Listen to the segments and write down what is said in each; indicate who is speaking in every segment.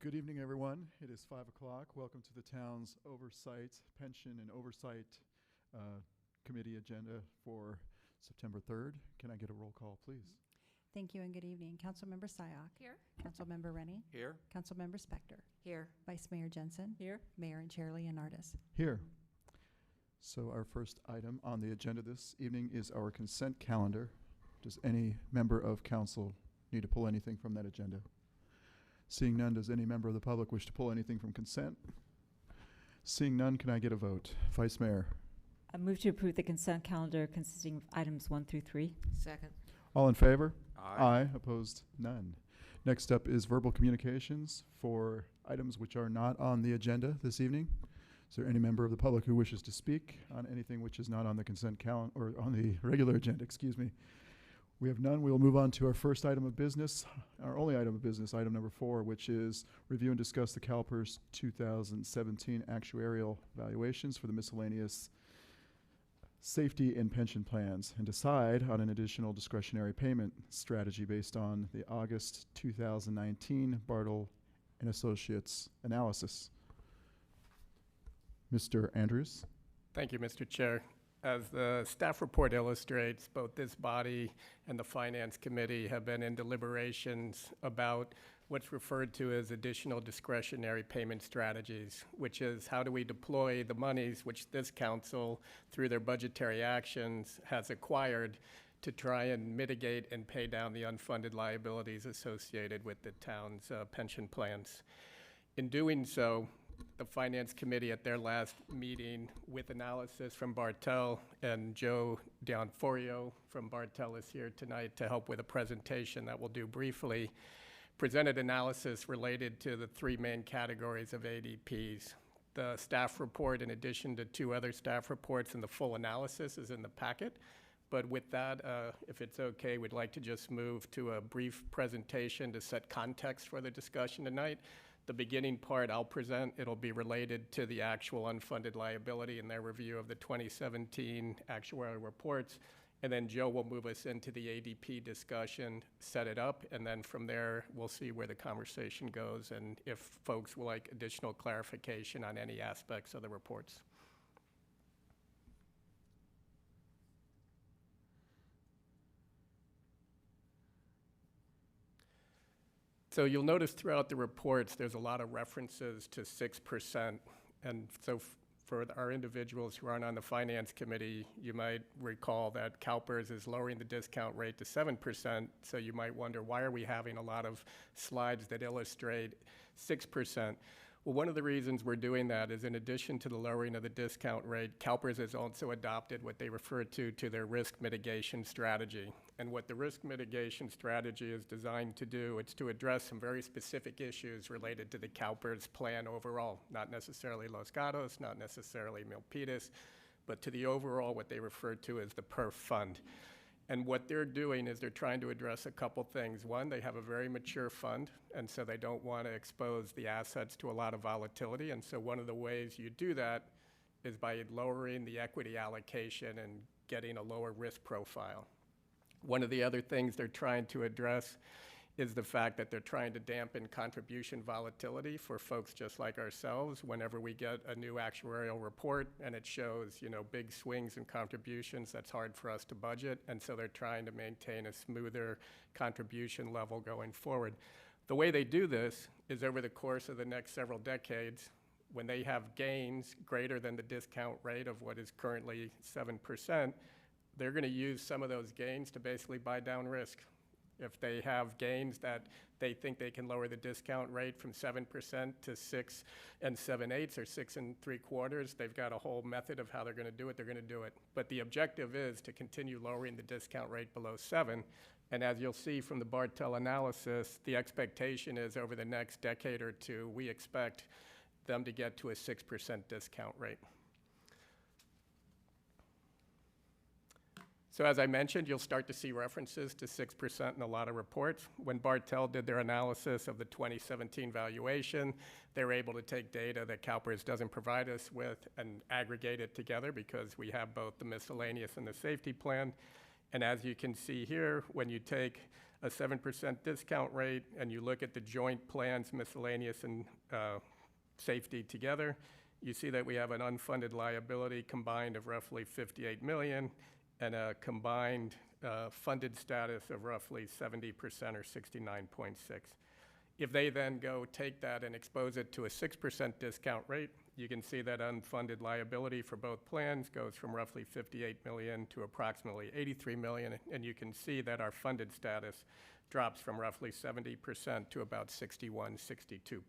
Speaker 1: Good evening, everyone. It is 5 o'clock. Welcome to the town's Oversight, Pension and Oversight Committee agenda for September 3rd. Can I get a roll call, please?
Speaker 2: Thank you and good evening. Councilmember Syok.
Speaker 3: Here.
Speaker 2: Councilmember Rennie.
Speaker 4: Here.
Speaker 2: Councilmember Spector.
Speaker 3: Here.
Speaker 2: Vice Mayor Jensen.
Speaker 3: Here.
Speaker 2: Mayor and Chair Leonardis.
Speaker 1: Here. So our first item on the agenda this evening is our consent calendar. Does any member of council need to pull anything from that agenda? Seeing none, does any member of the public wish to pull anything from consent? Seeing none, can I get a vote? Vice Mayor.
Speaker 5: I move to approve the consent calendar consisting of items 1 through 3.
Speaker 3: Second.
Speaker 1: All in favor?
Speaker 4: Aye.
Speaker 1: Opposed? None. Next up is verbal communications for items which are not on the agenda this evening. Is there any member of the public who wishes to speak on anything which is not on the consent calendar or on the regular agenda, excuse me? We have none. We will move on to our first item of business, our only item of business, item number 4, which is review and discuss the CalPERS 2017 actuarial valuations for the miscellaneous safety and pension plans and decide on an additional discretionary payment strategy based on the August 2019 Bartle and Associates analysis. Mr. Andrews.
Speaker 6: Thank you, Mr. Chair. As the staff report illustrates, both this body and the Finance Committee have been in deliberations about what's referred to as additional discretionary payment strategies, which is how do we deploy the monies which this council, through their budgetary actions, has acquired to try and mitigate and pay down the unfunded liabilities associated with the town's pension plans. In doing so, the Finance Committee at their last meeting, with analysis from Bartel, and Joe D'Onforio from Bartel is here tonight to help with a presentation that we'll do briefly, presented analysis related to the 3 main categories of ADPs. The staff report, in addition to 2 other staff reports, and the full analysis is in the packet. But with that, if it's okay, we'd like to just move to a brief presentation to set context for the discussion tonight. The beginning part I'll present, it'll be related to the actual unfunded liability and their review of the 2017 actuarial reports. And then Joe will move us into the ADP discussion, set it up, and then from there we'll see where the conversation goes and if folks would like additional clarification on any aspects of the reports. So you'll notice throughout the reports there's a lot of references to 6%. And so for our individuals who aren't on the Finance Committee, you might recall that CalPERS is lowering the discount rate to 7%. So you might wonder, why are we having a lot of slides that illustrate 6%? Well, one of the reasons we're doing that is, in addition to the lowering of the discount rate, CalPERS has also adopted what they refer to their risk mitigation strategy. And what the risk mitigation strategy is designed to do, it's to address some very specific issues related to the CalPERS plan overall, not necessarily Los Gatos, not necessarily Milpitas, but to the overall, what they refer to as the PERF fund. And what they're doing is they're trying to address a couple things. One, they have a very mature fund, and so they don't want to expose the assets to a lot of volatility. And so one of the ways you do that is by lowering the equity allocation and getting a lower risk profile. One of the other things they're trying to address is the fact that they're trying to dampen contribution volatility for folks just like ourselves. Whenever we get a new actuarial report and it shows, big swings in contributions, that's hard for us to budget. And so they're trying to maintain a smoother contribution level going forward. The way they do this is over the course of the next several decades, when they have gains greater than the discount rate of what is currently 7%, they're going to use some of those gains to basically buy down risk. If they have gains that they think they can lower the discount rate from 7% to 6 7/8 or 6 3/4, they've got a whole method of how they're going to do it. They're going to do it. But the objective is to continue lowering the discount rate below 7. And as you'll see from the Bartel analysis, the expectation is over the next decade or 2, we expect them to get to a 6% discount rate. So as I mentioned, you'll start to see references to 6% in a lot of reports. When Bartel did their analysis of the 2017 valuation, they were able to take data that CalPERS doesn't provide us with and aggregate it together because we have both the miscellaneous and the safety plan. And as you can see here, when you take a 7% discount rate, and you look at the joint plans, miscellaneous and safety together, you see that we have an unfunded liability combined of roughly 58 million and a combined funded status of roughly 70% or 69.6. If they then go take that and expose it to a 6% discount rate, you can see that unfunded liability for both plans goes from roughly 58 million to approximately 83 million, and you can see that our funded status drops from roughly 70% to about 61, 62%.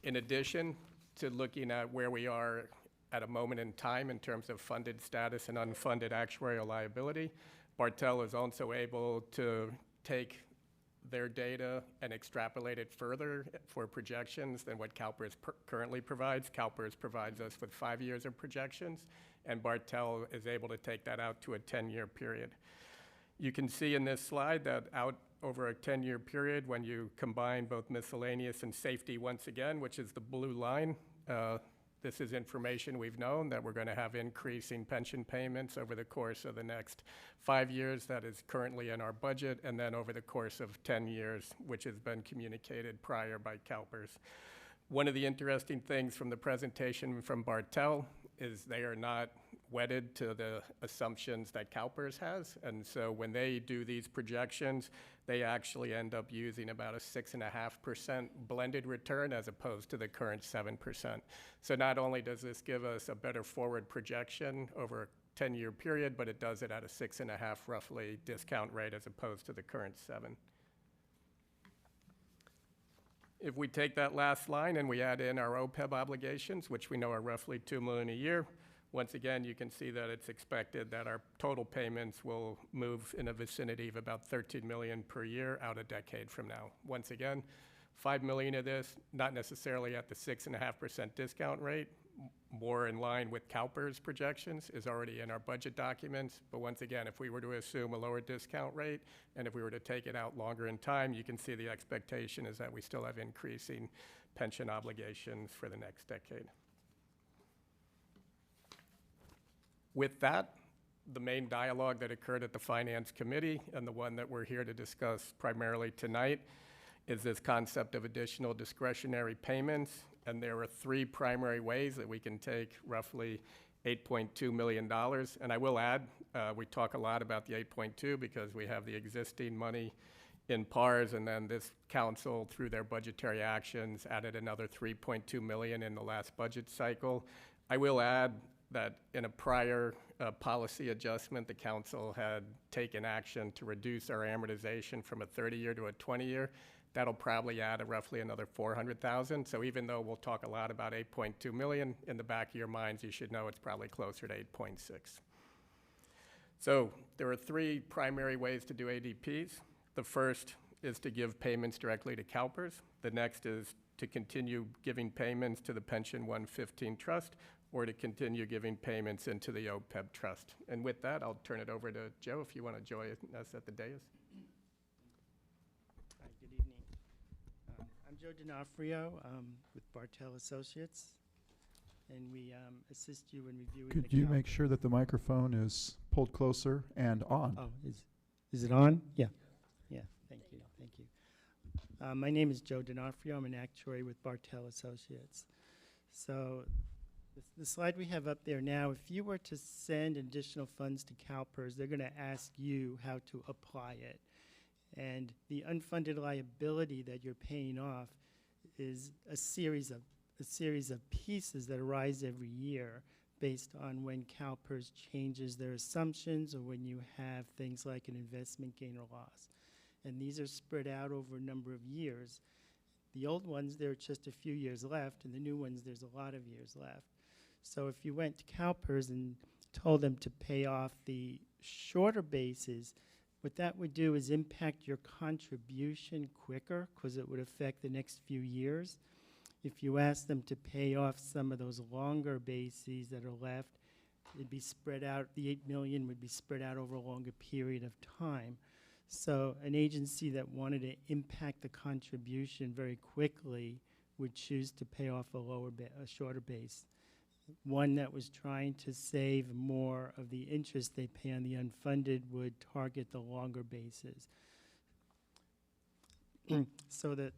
Speaker 6: In addition to looking at where we are at a moment in time in terms of funded status and unfunded actuarial liability, Bartell is also able to take their data and extrapolate it further for projections than what CalPERS currently provides. CalPERS provides us with 5 years of projections, and Bartell is able to take that out to a 10-year period. You can see in this slide that out over a 10-year period, when you combine both miscellaneous and safety once again, which is the blue line, this is information we've known that we're going to have increasing pension payments over the course of the next 5 years. That is currently in our budget, and then over the course of 10 years, which has been communicated prior by CalPERS. One of the interesting things from the presentation from Bartell is they are not wedded to the assumptions that CalPERS has, and so when they do these projections, they actually end up using about a 6.5% blended return as opposed to the current 7%. So not only does this give us a better forward projection over a 10-year period, but it does it at a 6.5 roughly discount rate as opposed to the current 7. If we take that last line and we add in our OPEB obligations, which we know are roughly $2 million a year, once again, you can see that it's expected that our total payments will move in a vicinity of about 13 million per year out a decade from now. Once again, 5 million of this, not necessarily at the 6.5% discount rate, more in line with CalPERS projections, is already in our budget documents. But once again, if we were to assume a lower discount rate, and if we were to take it out longer in time, you can see the expectation is that we still have increasing pension obligations for the next decade. With that, the main dialogue that occurred at the Finance Committee, and the one that we're here to discuss primarily tonight, is this concept of additional discretionary payments. And there are 3 primary ways that we can take roughly $8.2 million. And I will add, we talk a lot about the 8.2 because we have the existing money in PARS, and then this council, through their budgetary actions, added another 3.2 million in the last budget cycle. I will add that in a prior policy adjustment, the council had taken action to reduce our amortization from a 30-year to a 20-year. That'll probably add roughly another 400,000. So even though we'll talk a lot about 8.2 million, in the back of your minds, you should know it's probably closer to 8.6. So there are 3 primary ways to do ADPs. The first is to give payments directly to CalPERS. The next is to continue giving payments to the Pension 115 Trust, or to continue giving payments into the OPEB Trust. And with that, I'll turn it over to Joe if you want to join us at the dais.
Speaker 3: Hi, good evening. I'm Joe D'Onofrio with Bartell Associates, and we assist you in reviewing the
Speaker 1: Could you make
Speaker 3: CalPERS.
Speaker 1: sure that the microphone is pulled closer and on?
Speaker 3: Oh, is it on? Yeah. Yeah, thank you, thank you. My name is Joe D'Onofrio. I'm an actuary with Bartell Associates. So the slide we have up there now, if you were to send additional funds to CalPERS, they're going to ask you how to apply it. And the unfunded liability that you're paying off is a series of pieces that arise every year based on when CalPERS changes their assumptions or when you have things like an investment gain or loss. And these are spread out over a number of years. The old ones, there are just a few years left, and the new ones, there's a lot of years left. So if you went to CalPERS and told them to pay off the shorter bases, what that would do is impact your contribution quicker because it would affect the next few years. If you asked them to pay off some of those longer bases that are left, it'd be spread out, the 8 million would be spread out over a longer period of time. So an agency that wanted to impact the contribution very quickly would choose to pay off a shorter base. one that was trying to save more of the interest they pay on the unfunded would target the longer bases. So the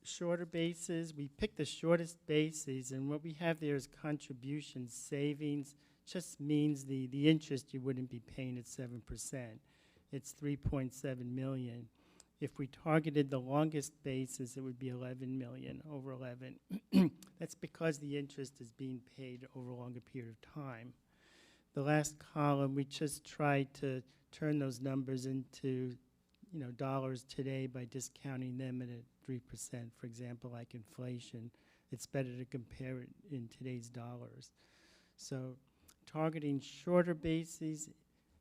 Speaker 3: shorter bases, we pick the shortest bases, and what we have there is contribution savings. Just means the interest you wouldn't be paying at 7%. It's 3.7 million. If we targeted the longest basis, it would be 11 million, over 11. That's because the interest is being paid over a longer period of time. The last column, we just tried to turn those numbers into, you know, dollars today by discounting them at 3%. For example, like inflation, it's better to compare it in today's dollars. So targeting shorter bases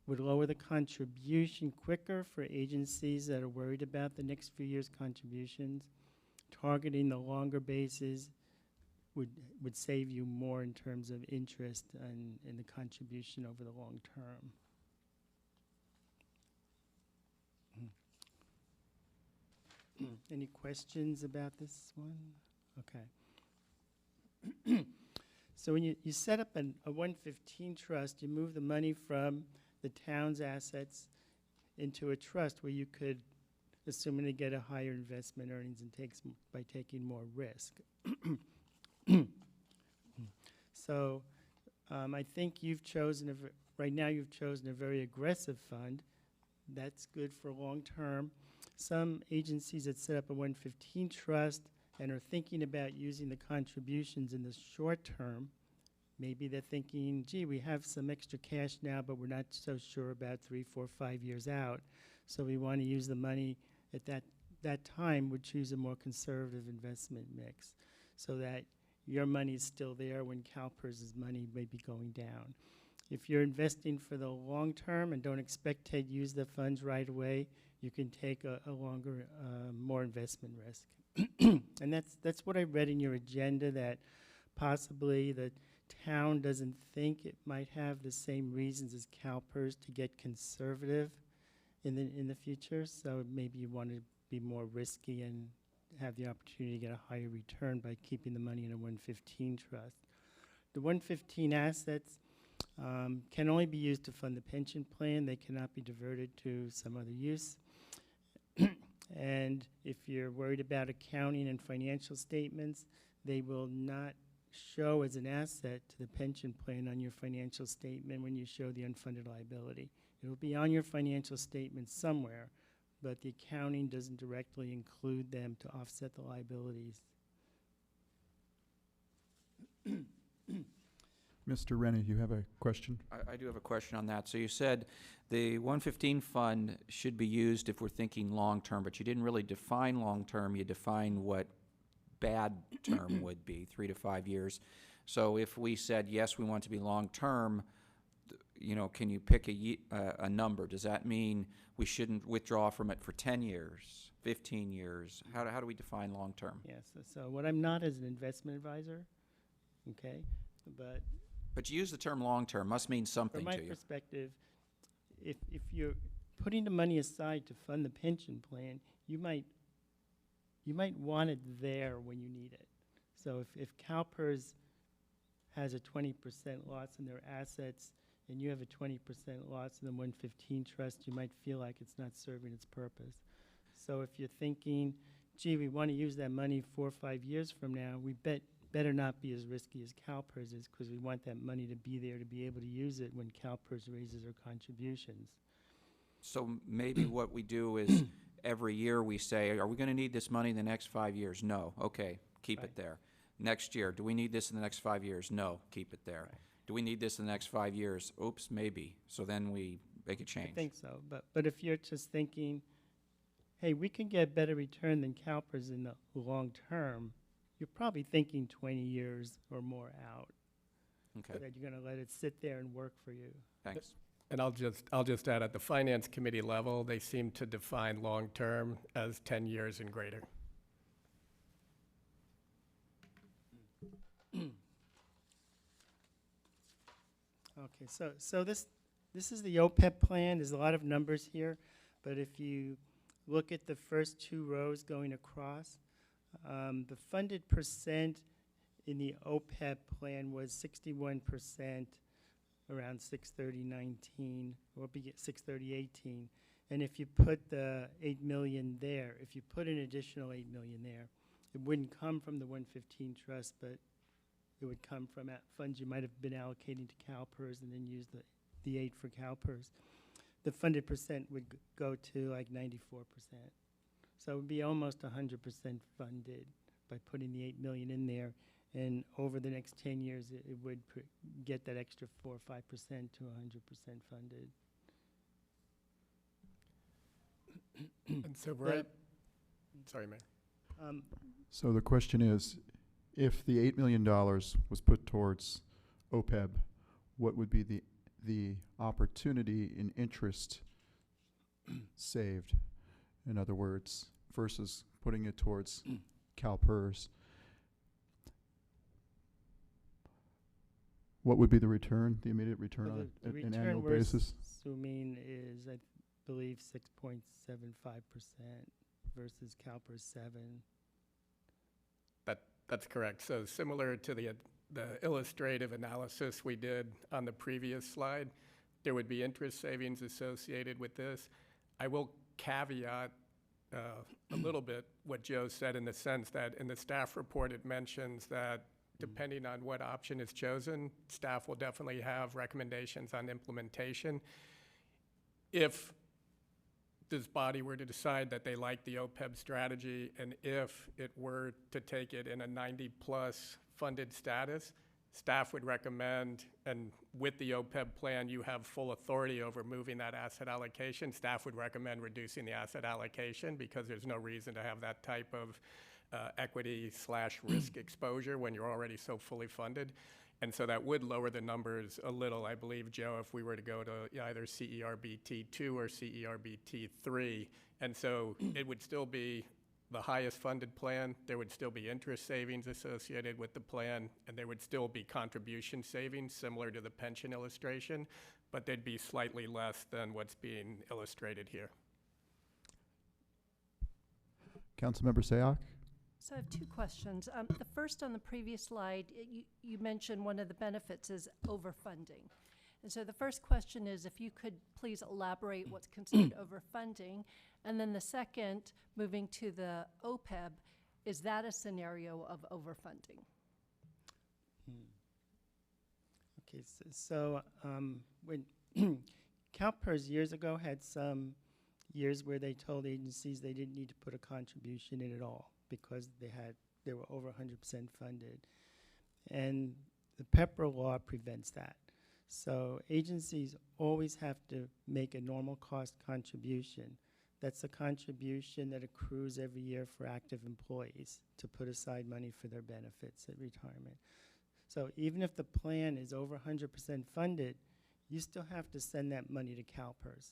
Speaker 3: would lower the contribution quicker for agencies that are worried about the next few years' contributions. Targeting the longer bases would save you more in terms of interest and the contribution over the long term. Any questions about this one? Okay. So when you set up a 115 trust, you move the money from the town's assets into a trust where you could, assuming to get a higher investment earnings and by taking more risk. So I think you've chosen, right now you've chosen a very aggressive fund. That's good for long term. Some agencies that set up a 115 trust and are thinking about using the contributions in the short term, maybe they're thinking, gee, we have some extra cash now, but we're not so sure about 3, 4, 5 years out. So we want to use the money at that time, would choose a more conservative investment mix so that your money is still there when CalPERS's money may be going down. If you're investing for the long term and don't expect to use the funds right away, you can take a longer, more investment risk. And that's what I read in your agenda, that possibly the town doesn't think it might have the same reasons as CalPERS to get conservative in the future. So maybe you want to be more risky and have the opportunity to get a higher return by keeping the money in a 115 trust. The 115 assets can only be used to fund the pension plan. They cannot be diverted to some other use. And if you're worried about accounting and financial statements, they will not show as an asset to the pension plan on your financial statement when you show the unfunded liability. It will be on your financial statement somewhere, but the accounting doesn't directly include them to offset the liabilities.
Speaker 1: Mr. Rennie, you have a question?
Speaker 4: I do have a question on that. So you said the 115 fund should be used if we're thinking long-term, but you didn't really define long-term. You defined what bad term would be, 3 to 5 years. So if we said, yes, we want to be long-term, you know, can you pick a number? Does that mean we shouldn't withdraw from it for 10 years, 15 years? How do we define long-term?
Speaker 3: Yes, so what I'm not is an investment advisor, okay,
Speaker 4: But you use the term long-term, must mean something
Speaker 3: from
Speaker 4: to
Speaker 3: my
Speaker 4: you.
Speaker 3: perspective, if you're putting the money aside to fund the pension plan, you might want it there when you need it. So if CalPERS has a 20% loss in their assets and you have a 20% loss in the 115 trust, you might feel like it's not serving its purpose. So if you're thinking, gee, we want to use that money 4 or 5 years from now, we better not be as risky as CalPERS is, because we want that money to be there to be able to use it when CalPERS raises their contributions.
Speaker 4: So maybe what we do is every year we say, are we going to need this money in the next 5 years? No. Okay, keep it there. Next year, do we need this in the next 5 years? No, keep it there.
Speaker 3: Right.
Speaker 4: Do we need this in the next 5 years? Oops, maybe. So then we make a change.
Speaker 3: I think so, but if you're just thinking, hey, we can get better return than CalPERS in the long term, you're probably thinking 20 years or more out.
Speaker 4: Okay,
Speaker 3: That you're going to let it sit there and work for you.
Speaker 4: thanks.
Speaker 6: And I'll just add, at the finance committee level, they seem to define long-term as 10 years and greater.
Speaker 3: Okay, so this is the OPEB plan. There's a lot of numbers here, but if you look at the first 2 rows going across, the funded percent in the OPEB plan was 61% around 6/30/19, or 6/30/18. And if you put the 8 million there, if you put an additional 8 million there, it wouldn't come from the 115 trust, but it would come from funds you might have been allocating to CalPERS and then use the 8 for CalPERS. The funded percent would go to like 94%. So it would be almost 100% funded by putting the 8 million in there. And over the next 10 years, it would get that extra 4 or 5% to 100% funded.
Speaker 6: And so we're at, sorry, Mayor.
Speaker 1: So the question is, if the $8 million was put towards OPEB, what would be the opportunity in interest saved? In other words, versus putting it towards CalPERS. What would be the return, the immediate return
Speaker 3: Well,
Speaker 1: on
Speaker 3: the
Speaker 1: an
Speaker 3: return
Speaker 1: annual
Speaker 3: we're
Speaker 1: basis?
Speaker 3: assuming is, I believe, 6.75% versus CalPERS 7.
Speaker 6: That's correct. So similar to the illustrative analysis we did on the previous slide, there would be interest savings associated with this. I will caveat a little bit what Joe said, in the sense that in the staff report it mentions that depending on what option is chosen, staff will definitely have recommendations on implementation. If this body were to decide that they like the OPEB strategy, and if it were to take it in a 90+ funded status, staff would recommend, and with the OPEB plan, you have full authority over moving that asset allocation. Staff would recommend reducing the asset allocation because there's no reason to have that type of equity/risk exposure when you're already so fully funded. And so that would lower the numbers a little, I believe, Joe, if we were to go to either CERBT2 or CERBT3. And so it would still be the highest funded plan. There would still be interest savings associated with the plan, and there would still be contribution savings similar to the pension illustration, but they'd be slightly less than what's being illustrated here.
Speaker 1: Councilmember Sayoc?
Speaker 7: So I have two questions. The first, on the previous slide, you mentioned one of the benefits is overfunding. And so the first question is if you could please elaborate what's considered overfunding. And then the second, moving to the OPEB, is that a scenario of overfunding?
Speaker 3: Okay, so when CalPERS years ago had some years where they told agencies they didn't need to put a contribution in at all because they were over 100% funded. And the PEPRA law prevents that. So agencies always have to make a normal cost contribution. That's a contribution that accrues every year for active employees to put aside money for their benefits at retirement. So even if the plan is over 100% funded, you still have to send that money to CalPERS.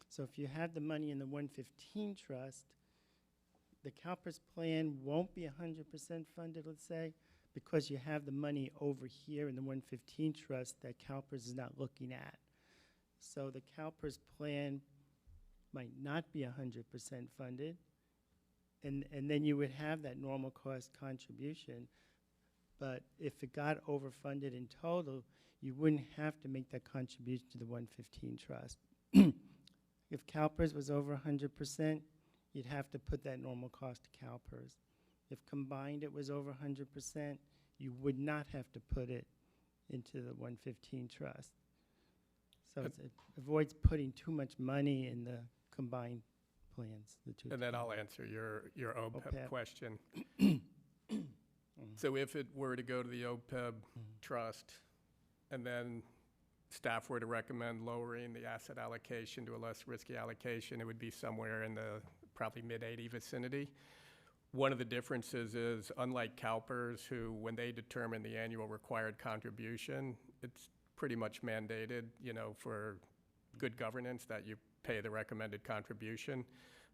Speaker 3: So if you have the money in the 115 trust, the CalPERS plan won't be 100% funded, let's say, because you have the money over here in the 115 trust that CalPERS is not looking at. So the CalPERS plan might not be 100% funded, and then you would have that normal cost contribution. But if it got overfunded in total, you wouldn't have to make that contribution to the 115 trust. If CalPERS was over 100%, you'd have to put that normal cost to CalPERS. If combined it was over 100%, you would not have to put it into the 115 trust. So it avoids putting too much money in the combined plans. The two.
Speaker 6: And then I'll answer your OPEB question.
Speaker 3: Mm.
Speaker 6: So if it were to go to the OPEB trust, and then staff were to recommend lowering the asset allocation to a less risky allocation, it would be somewhere in the probably mid-80 vicinity. One of the differences is, unlike CalPERS, who, when they determine the annual required contribution, it's pretty much mandated, for good governance that you pay the recommended contribution.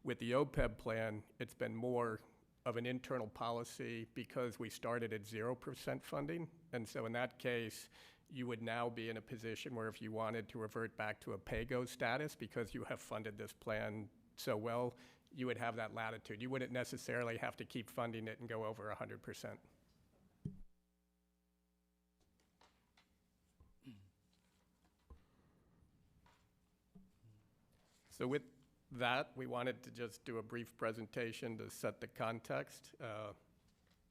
Speaker 6: With the OPEB plan, it's been more of an internal policy because we started at 0% funding. And so in that case, you would now be in a position where if you wanted to revert back to a pay-go status because you have funded this plan so well, you would have that latitude. You wouldn't necessarily have to keep funding it and go over 100%. So with that, we wanted to just do a brief presentation to set the context.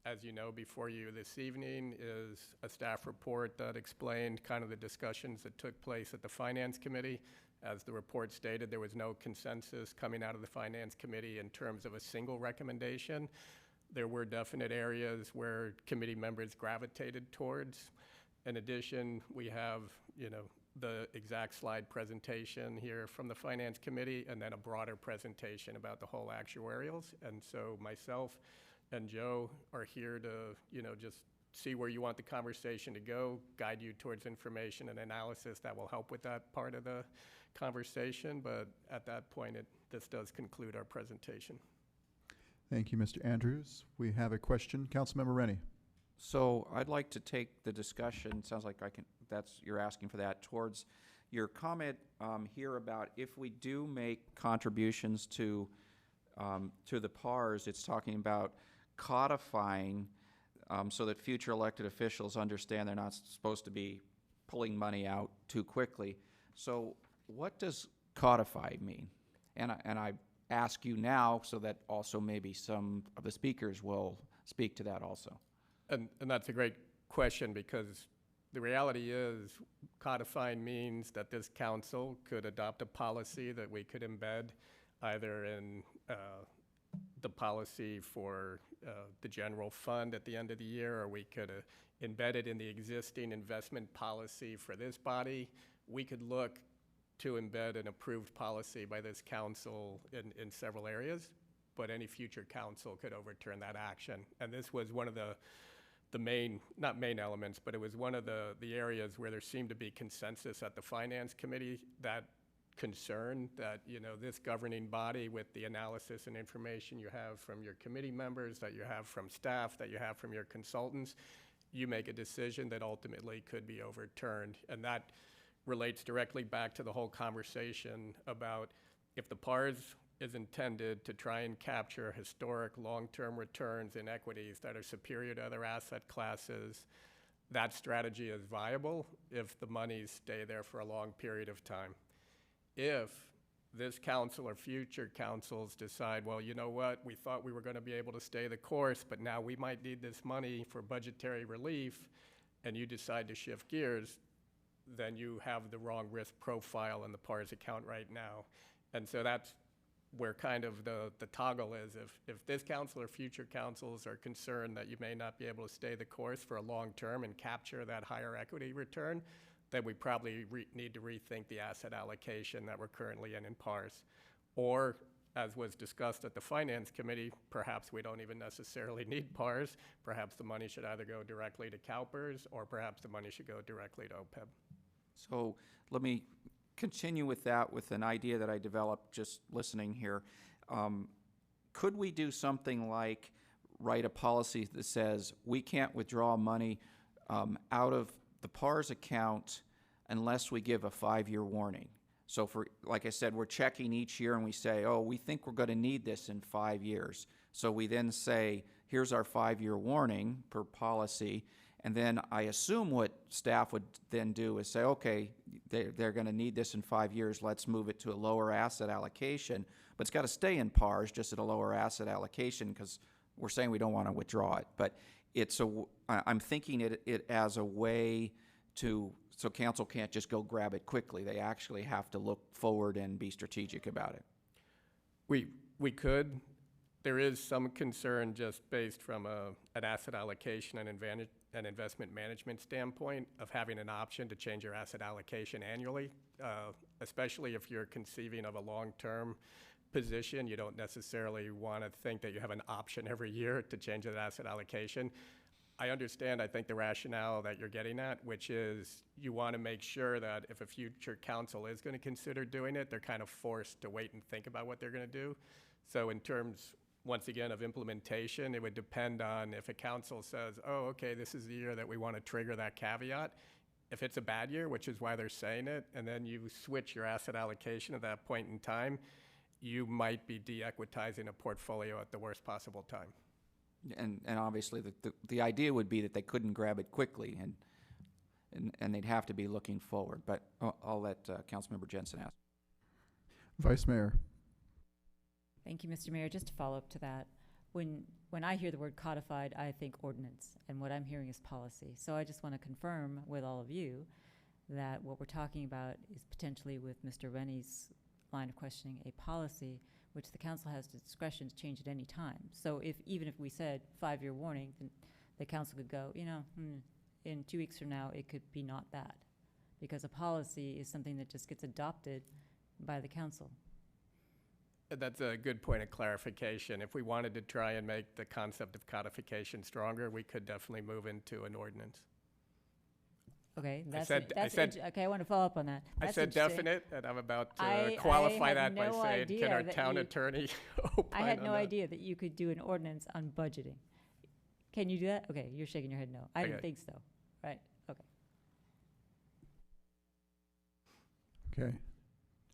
Speaker 6: As you know, before you this evening is a staff report that explained kind of the discussions that took place at the Finance Committee. As the report stated, there was no consensus coming out of the Finance Committee in terms of a single recommendation. There were definite areas where committee members gravitated towards. In addition, we have, the exact slide presentation here from the Finance Committee, and then a broader presentation about the whole actuarials. And so myself and Joe are here to, just see where you want the conversation to go, guide you towards information and analysis that will help with that part of the conversation. But at that point, this does conclude our presentation.
Speaker 1: Thank you, Mr. Andrews. We have a question. Councilmember Rennie.
Speaker 4: So I'd like to take the discussion, sounds like you're asking for that, towards your comment here about if we do make contributions to the PARs, it's talking about codifying so that future elected officials understand they're not supposed to be pulling money out too quickly. So what does codify mean? And I ask you now so that also maybe some of the speakers will speak to that also.
Speaker 6: And that's a great question, because the reality is codifying means that this council could adopt a policy that we could embed either in the policy for the general fund at the end of the year, or we could embed it in the existing investment policy for this body. We could look to embed an approved policy by this council in several areas, but any future council could overturn that action. And this was one of the main, not main elements, but it was one of the areas where there seemed to be consensus at the Finance Committee, that concern that, this governing body, with the analysis and information you have from your committee members, that you have from staff, that you have from your consultants, you make a decision that ultimately could be overturned. And that relates directly back to the whole conversation about if the PARS is intended to try and capture historic long-term returns in equities that are superior to other asset classes, that strategy is viable if the monies stay there for a long period of time. If this council or future councils decide, well, you know what, we thought we were going to be able to stay the course, but now we might need this money for budgetary relief, and you decide to shift gears, then you have the wrong risk profile in the PARS account right now. And so that's where kind of the toggle is. If this council or future councils are concerned that you may not be able to stay the course for a long term and capture that higher equity return, then we probably need to rethink the asset allocation that we're currently in PARS. Or, as was discussed at the Finance Committee, perhaps we don't even necessarily need PARS. Perhaps the money should either go directly to CalPERS, or perhaps the money should go directly to OPEB.
Speaker 4: So let me continue with that with an idea that I developed just listening here. Could we do something like write a policy that says we can't withdraw money out of the PARS account unless we give a 5-year warning? So for, like I said, we're checking each year and we say, oh, we think we're going to need this in 5 years. So we then say, here's our 5-year warning per policy. And then I assume what staff would then do is say, okay, they're going to need this in 5 years. Let's move it to a lower asset allocation. But it's got to stay in PARS, just at a lower asset allocation, because we're saying we don't want to withdraw it. But I'm thinking it as a way to, so council can't just go grab it quickly. They actually have to look forward and be strategic about it.
Speaker 6: We could. There is some concern just based from an asset allocation and investment management standpoint of having an option to change your asset allocation annually, especially if you're conceiving of a long-term position. You don't necessarily want to think that you have an option every year to change that asset allocation. I understand, I think, the rationale that you're getting at, which is you want to make sure that if a future council is going to consider doing it, they're kind of forced to wait and think about what they're going to do. So in terms, once again, of implementation, it would depend on if a council says, oh, okay, this is the year that we want to trigger that caveat. If it's a bad year, which is why they're saying it, and then you switch your asset allocation at that point in time, you might be de-equitizing a portfolio at the worst possible time.
Speaker 4: And obviously the idea would be that they couldn't grab it quickly, and they'd have to be looking forward. But I'll let Councilmember Jensen ask.
Speaker 1: Vice Mayor.
Speaker 5: Thank you, Mr. Mayor. Just to follow up to that, when I hear the word codified, I think ordinance, and what I'm hearing is policy. So I just want to confirm with all of you that what we're talking about is potentially, with Mr. Rennie's line of questioning, a policy which the council has the discretion to change at any time. So even if we said 5-year warning, then the council could go, in 2 weeks from now, it could be not that. Because a policy is something that just gets adopted by the council.
Speaker 6: That's a good point of clarification. If we wanted to try and make the concept of codification stronger, we could definitely move into an ordinance.
Speaker 5: Okay,
Speaker 6: I
Speaker 5: I want to follow up on that.
Speaker 6: I
Speaker 5: That's
Speaker 6: said
Speaker 5: interesting.
Speaker 6: definite, and I'm about to
Speaker 5: I
Speaker 6: qualify
Speaker 5: had
Speaker 6: that by
Speaker 5: no
Speaker 6: saying,
Speaker 5: idea
Speaker 6: can our
Speaker 5: that
Speaker 6: town
Speaker 5: you-
Speaker 6: attorney opine
Speaker 5: I had
Speaker 6: on
Speaker 5: no
Speaker 6: that?
Speaker 5: idea that you could do an ordinance on budgeting. Can you do that? Okay, you're shaking your head no. I didn't
Speaker 6: Okay.
Speaker 5: think so. Right, okay.
Speaker 1: Okay.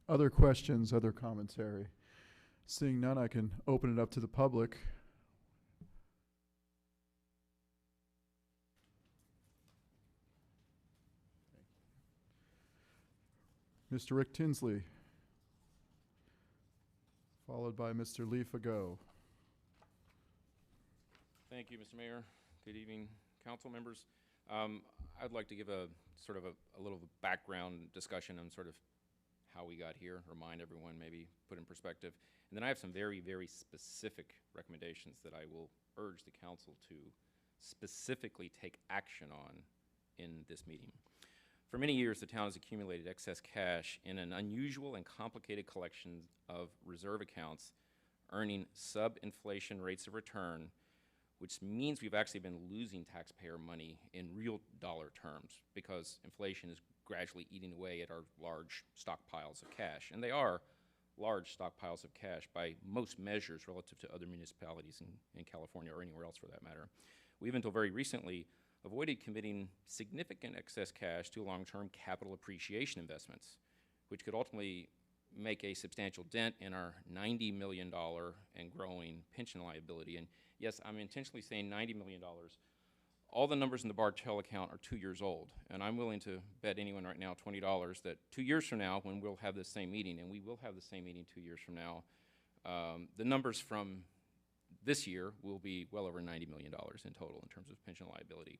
Speaker 1: Other questions, other commentary? Seeing none, I can open it up to the public. Mr. Rick Tinsley, followed by Mr. Lee Fago.
Speaker 8: Thank you, Mr. Mayor. Good evening, council members. I'd like to give a sort of a little background discussion on sort of how we got here, remind everyone, maybe put in perspective. And then I have some very, very specific recommendations that I will urge the council to specifically take action on in this meeting. For many years, the town has accumulated excess cash in an unusual and complicated collection of reserve accounts, earning sub-inflation rates of return, which means we've actually been losing taxpayer money in real dollar terms because inflation is gradually eating away at our large stockpiles of cash. And they are large stockpiles of cash by most measures relative to other municipalities in California or anywhere else for that matter. We've until very recently avoided committing significant excess cash to long-term capital appreciation investments, which could ultimately make a substantial dent in our $90 million and growing pension liability. And yes, I'm intentionally saying $90 million. All the numbers in the Bartell account are 2 years old, and I'm willing to bet anyone right now $20 that 2 years from now, when we'll have this same meeting, and we will have the same meeting 2 years from now, the numbers from this year will be well over $90 million in total in terms of pension liability.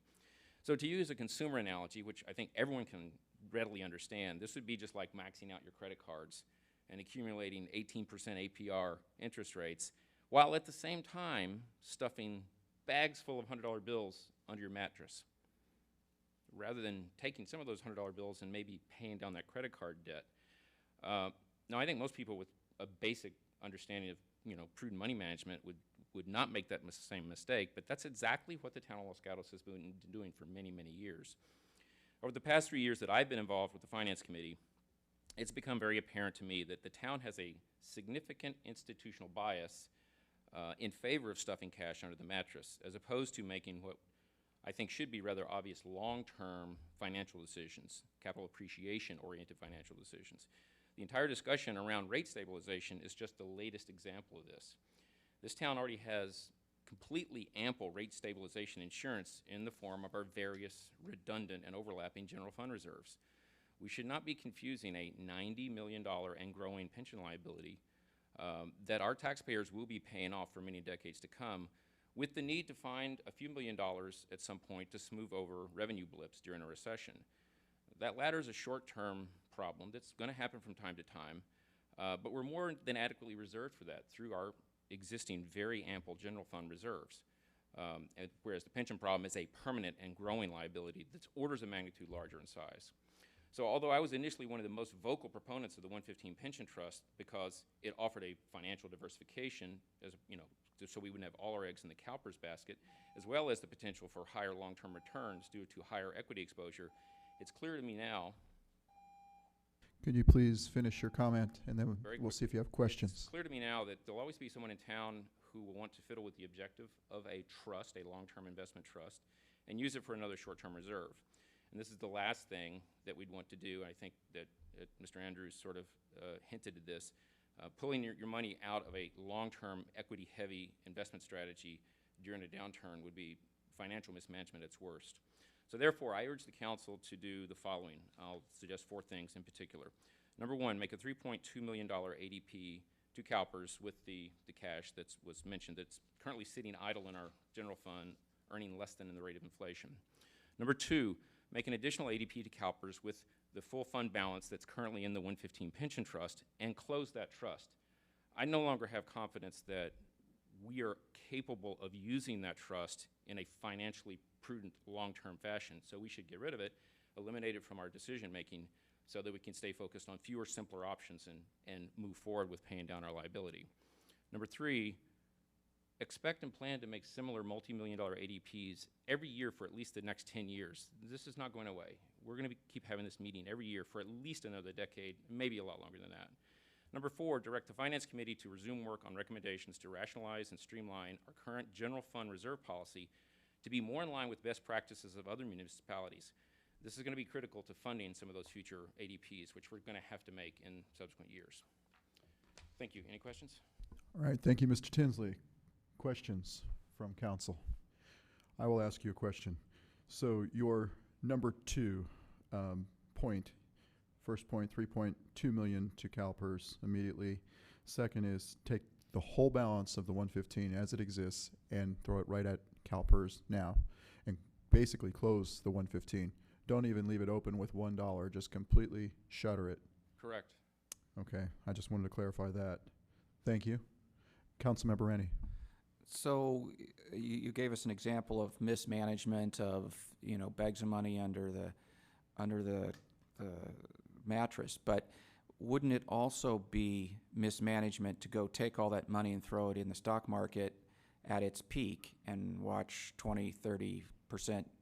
Speaker 8: So to use a consumer analogy, which I think everyone can readily understand, this would be just like maxing out your credit cards and accumulating 18% APR interest rates, while at the same time stuffing bags full of $100 bills under your mattress, rather than taking some of those $100 bills and maybe paying down that credit card debt. Now, I think most people with a basic understanding of prudent money management would not make that same mistake, but that's exactly what the town of Los Gatos has been doing for many, many years. Over the past 3 years that I've been involved with the Finance Committee, it's become very apparent to me that the town has a significant institutional bias in favor of stuffing cash under the mattress, as opposed to making what I think should be rather obvious long-term financial decisions, capital appreciation-oriented financial decisions. The entire discussion around rate stabilization is just the latest example of this. This town already has completely ample rate stabilization insurance in the form of our various redundant and overlapping general fund reserves. We should not be confusing a $90 million and growing pension liability that our taxpayers will be paying off for many decades to come with the need to find a few $1 million at some point to smooth over revenue blips during a recession. That latter is a short-term problem that's going to happen from time to time, but we're more than adequately reserved for that through our existing very ample general fund reserves, whereas the pension problem is a permanent and growing liability that's orders of magnitude larger in size. So although I was initially one of the most vocal proponents of the 115 Pension Trust because it offered a financial diversification, as so we wouldn't have all our eggs in the CalPERS basket, as well as the potential for higher long-term returns due to higher equity exposure, it's clear to me now.
Speaker 1: Could you please finish your comment, and then
Speaker 8: Very
Speaker 1: we'll see if
Speaker 8: quickly.
Speaker 1: you have questions.
Speaker 8: It's clear to me now that there'll always be someone in town who will want to fiddle with the objective of a trust, a long-term investment trust, and use it for another short-term reserve. And this is the last thing that we'd want to do. I think that Mr. Andrews sort of hinted at this. Pulling your money out of a long-term equity-heavy investment strategy during a downturn would be financial mismanagement at its worst. So therefore, I urge the council to do the following. I'll suggest 4 things in particular. Number one, make a $3.2 million ADP to CalPERS with the cash that was mentioned that's currently sitting idle in our general fund, earning less than the rate of inflation. Number two, make an additional ADP to CalPERS with the full fund balance that's currently in the 115 pension trust and close that trust. I no longer have confidence that we are capable of using that trust in a financially prudent long-term fashion, so we should get rid of it, eliminate it from our decision-making so that we can stay focused on fewer, simpler options and move forward with paying down our liability. Number three, expect and plan to make similar multi-million-dollar ADPs every year for at least the next 10 years. This is not going away. We're going to keep having this meeting every year for at least another decade, maybe a lot longer than that. Number four, direct the Finance Committee to resume work on recommendations to rationalize and streamline our current general fund reserve policy to be more in line with best practices of other municipalities. This is going to be critical to funding some of those future ADPs, which we're going to have to make in subsequent years. Thank you. Any questions?
Speaker 1: All right, thank you, Mr. Tinsley. Questions from council? I will ask you a question. So your number two point, first point, 3.2 million to CalPERS immediately. Second is take the whole balance of the 115 as it exists and throw it right at CalPERS now and basically close the 115. Don't even leave it open with $1, just completely shutter it.
Speaker 8: Correct.
Speaker 1: Okay, I just wanted to clarify that. Thank you. Councilmember Rennie.
Speaker 4: So you gave us an example of mismanagement of, you know, bags of money under the mattress, but wouldn't it also be mismanagement to go take all that money and throw it in the stock market at its peak and watch 20-30%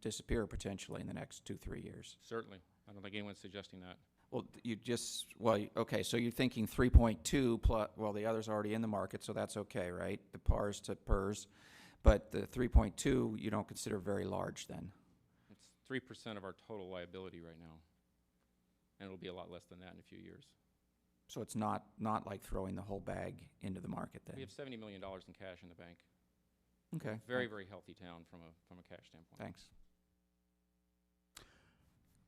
Speaker 4: disappear potentially in the next 2-3 years?
Speaker 8: Certainly. I don't think anyone's suggesting that.
Speaker 4: Well, okay, so you're thinking 3.2 plus, well, the other's already in the market, so that's okay, right? The PARs to PERS, but the 3.2 you don't consider very large then?
Speaker 8: It's 3% of our total liability right now, and it'll be a lot less than that in a few years.
Speaker 4: So it's not like throwing the whole bag into the market then?
Speaker 8: We have $70 million in cash in the bank.
Speaker 4: Okay.
Speaker 8: Very, very healthy town from a cash standpoint.
Speaker 4: Thanks.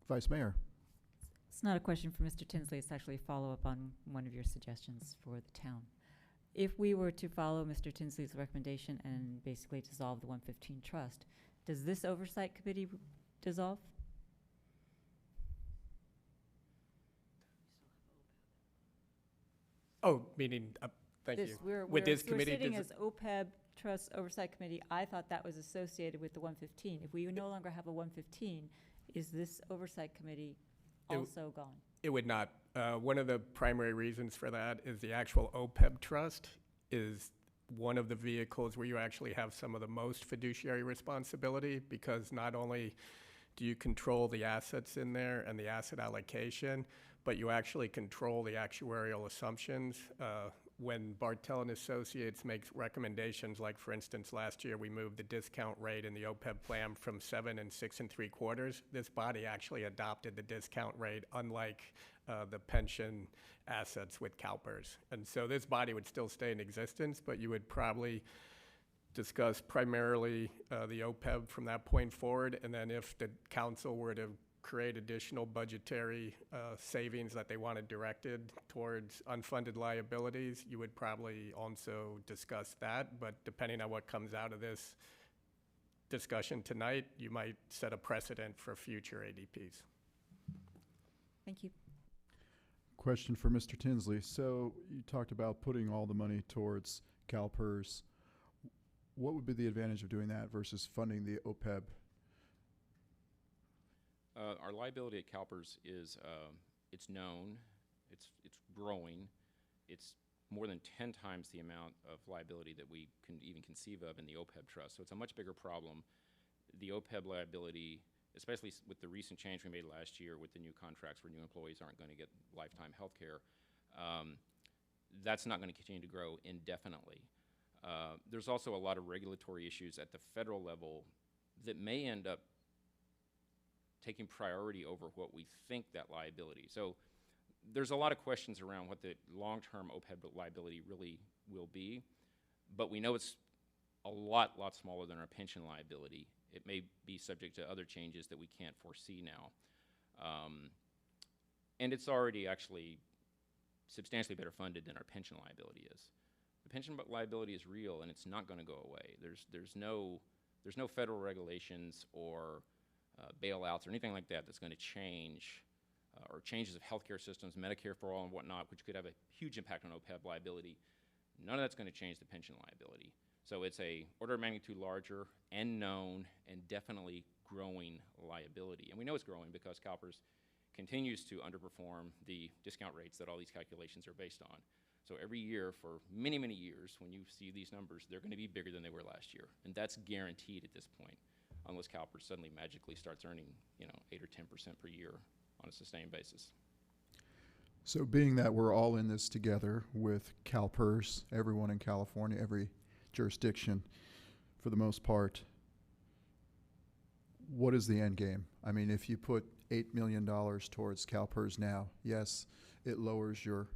Speaker 1: Vice Mayor.
Speaker 5: It's not a question for Mr. Tinsley, it's actually a follow-up on one of your suggestions for the town. If we were to follow Mr. Tinsley's recommendation and basically dissolve the 115 trust, does this oversight committee dissolve?
Speaker 6: Oh, meaning, thank you. With this committee,
Speaker 5: We're sitting
Speaker 6: does
Speaker 5: as OPEB Trust Oversight Committee. I thought that was associated with the 115. If we no longer have a 115, is this oversight committee also gone?
Speaker 6: It would not. One of the primary reasons for that is the actual OPEB trust is one of the vehicles where you actually have some of the most fiduciary responsibility, because not only do you control the assets in there and the asset allocation, but you actually control the actuarial assumptions. When Bartel and Associates makes recommendations, like for instance, last year we moved the discount rate in the OPEB plan from 7 6 3/4. This body actually adopted the discount rate, unlike the pension assets with CalPERS. And so this body would still stay in existence, but you would probably discuss primarily the OPEB from that point forward. And then if the council were to create additional budgetary savings that they wanted directed towards unfunded liabilities, you would probably also discuss that. But depending on what comes out of this discussion tonight, you might set a precedent for future ADPs.
Speaker 5: Thank you.
Speaker 1: Question for Mr. Tinsley. So you talked about putting all the money towards CalPERS. What would be the advantage of doing that versus funding the OPEB?
Speaker 8: Our liability at CalPERS is, it's known, it's growing, it's more than 10 times the amount of liability that we can even conceive of in the OPEB trust. So it's a much bigger problem. The OPEB liability, especially with the recent change we made last year with the new contracts where new employees aren't going to get lifetime health care, that's not going to continue to grow indefinitely. There's also a lot of regulatory issues at the federal level that may end up taking priority over what we think that liability. So there's a lot of questions around what the long-term OPEB liability really will be, but we know it's a lot smaller than our pension liability. It may be subject to other changes that we can't foresee now. And it's already actually substantially better funded than our pension liability is. The pension liability is real, and it's not going to go away. There's no federal regulations or bailouts or anything like that that's going to change, or changes of healthcare systems, Medicare for all and whatnot, which could have a huge impact on OPEB liability. None of that's going to change the pension liability. So it's a order of magnitude larger and known and definitely growing liability. And we know it's growing because CalPERS continues to underperform the discount rates that all these calculations are based on. So every year for many, many years, when you see these numbers, they're going to be bigger than they were last year. And that's guaranteed at this point, unless CalPERS suddenly magically starts earning, 8 or 10% per year on a sustained basis.
Speaker 1: So being that we're all in this together with CalPERS, everyone in California, every jurisdiction, for the most part, what is the end game? I mean, if you put $8 million towards CalPERS now, yes, it lowers your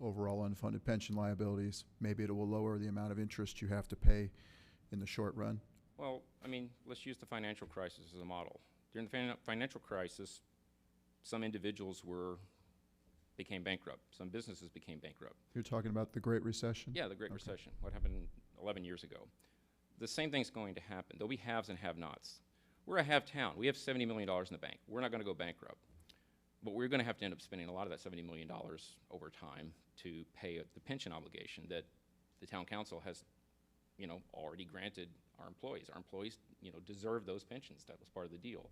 Speaker 1: overall unfunded pension liabilities. Maybe it will lower the amount of interest you have to pay in the short run.
Speaker 8: Well, I mean, let's use the financial crisis as a model. During the financial crisis, some individuals became bankrupt. Some businesses became bankrupt.
Speaker 1: You're talking about the Great Recession?
Speaker 8: Yeah, the Great Recession, what happened 11 years ago. The same thing's going to happen. There'll be haves and have-nots. We're a have town. We have $70 million in the bank. We're not going to go bankrupt. But we're going to have to end up spending a lot of that $70 million over time to pay the pension obligation that the town council has, already granted our employees. Our employees, deserve those pensions. That was part of the deal.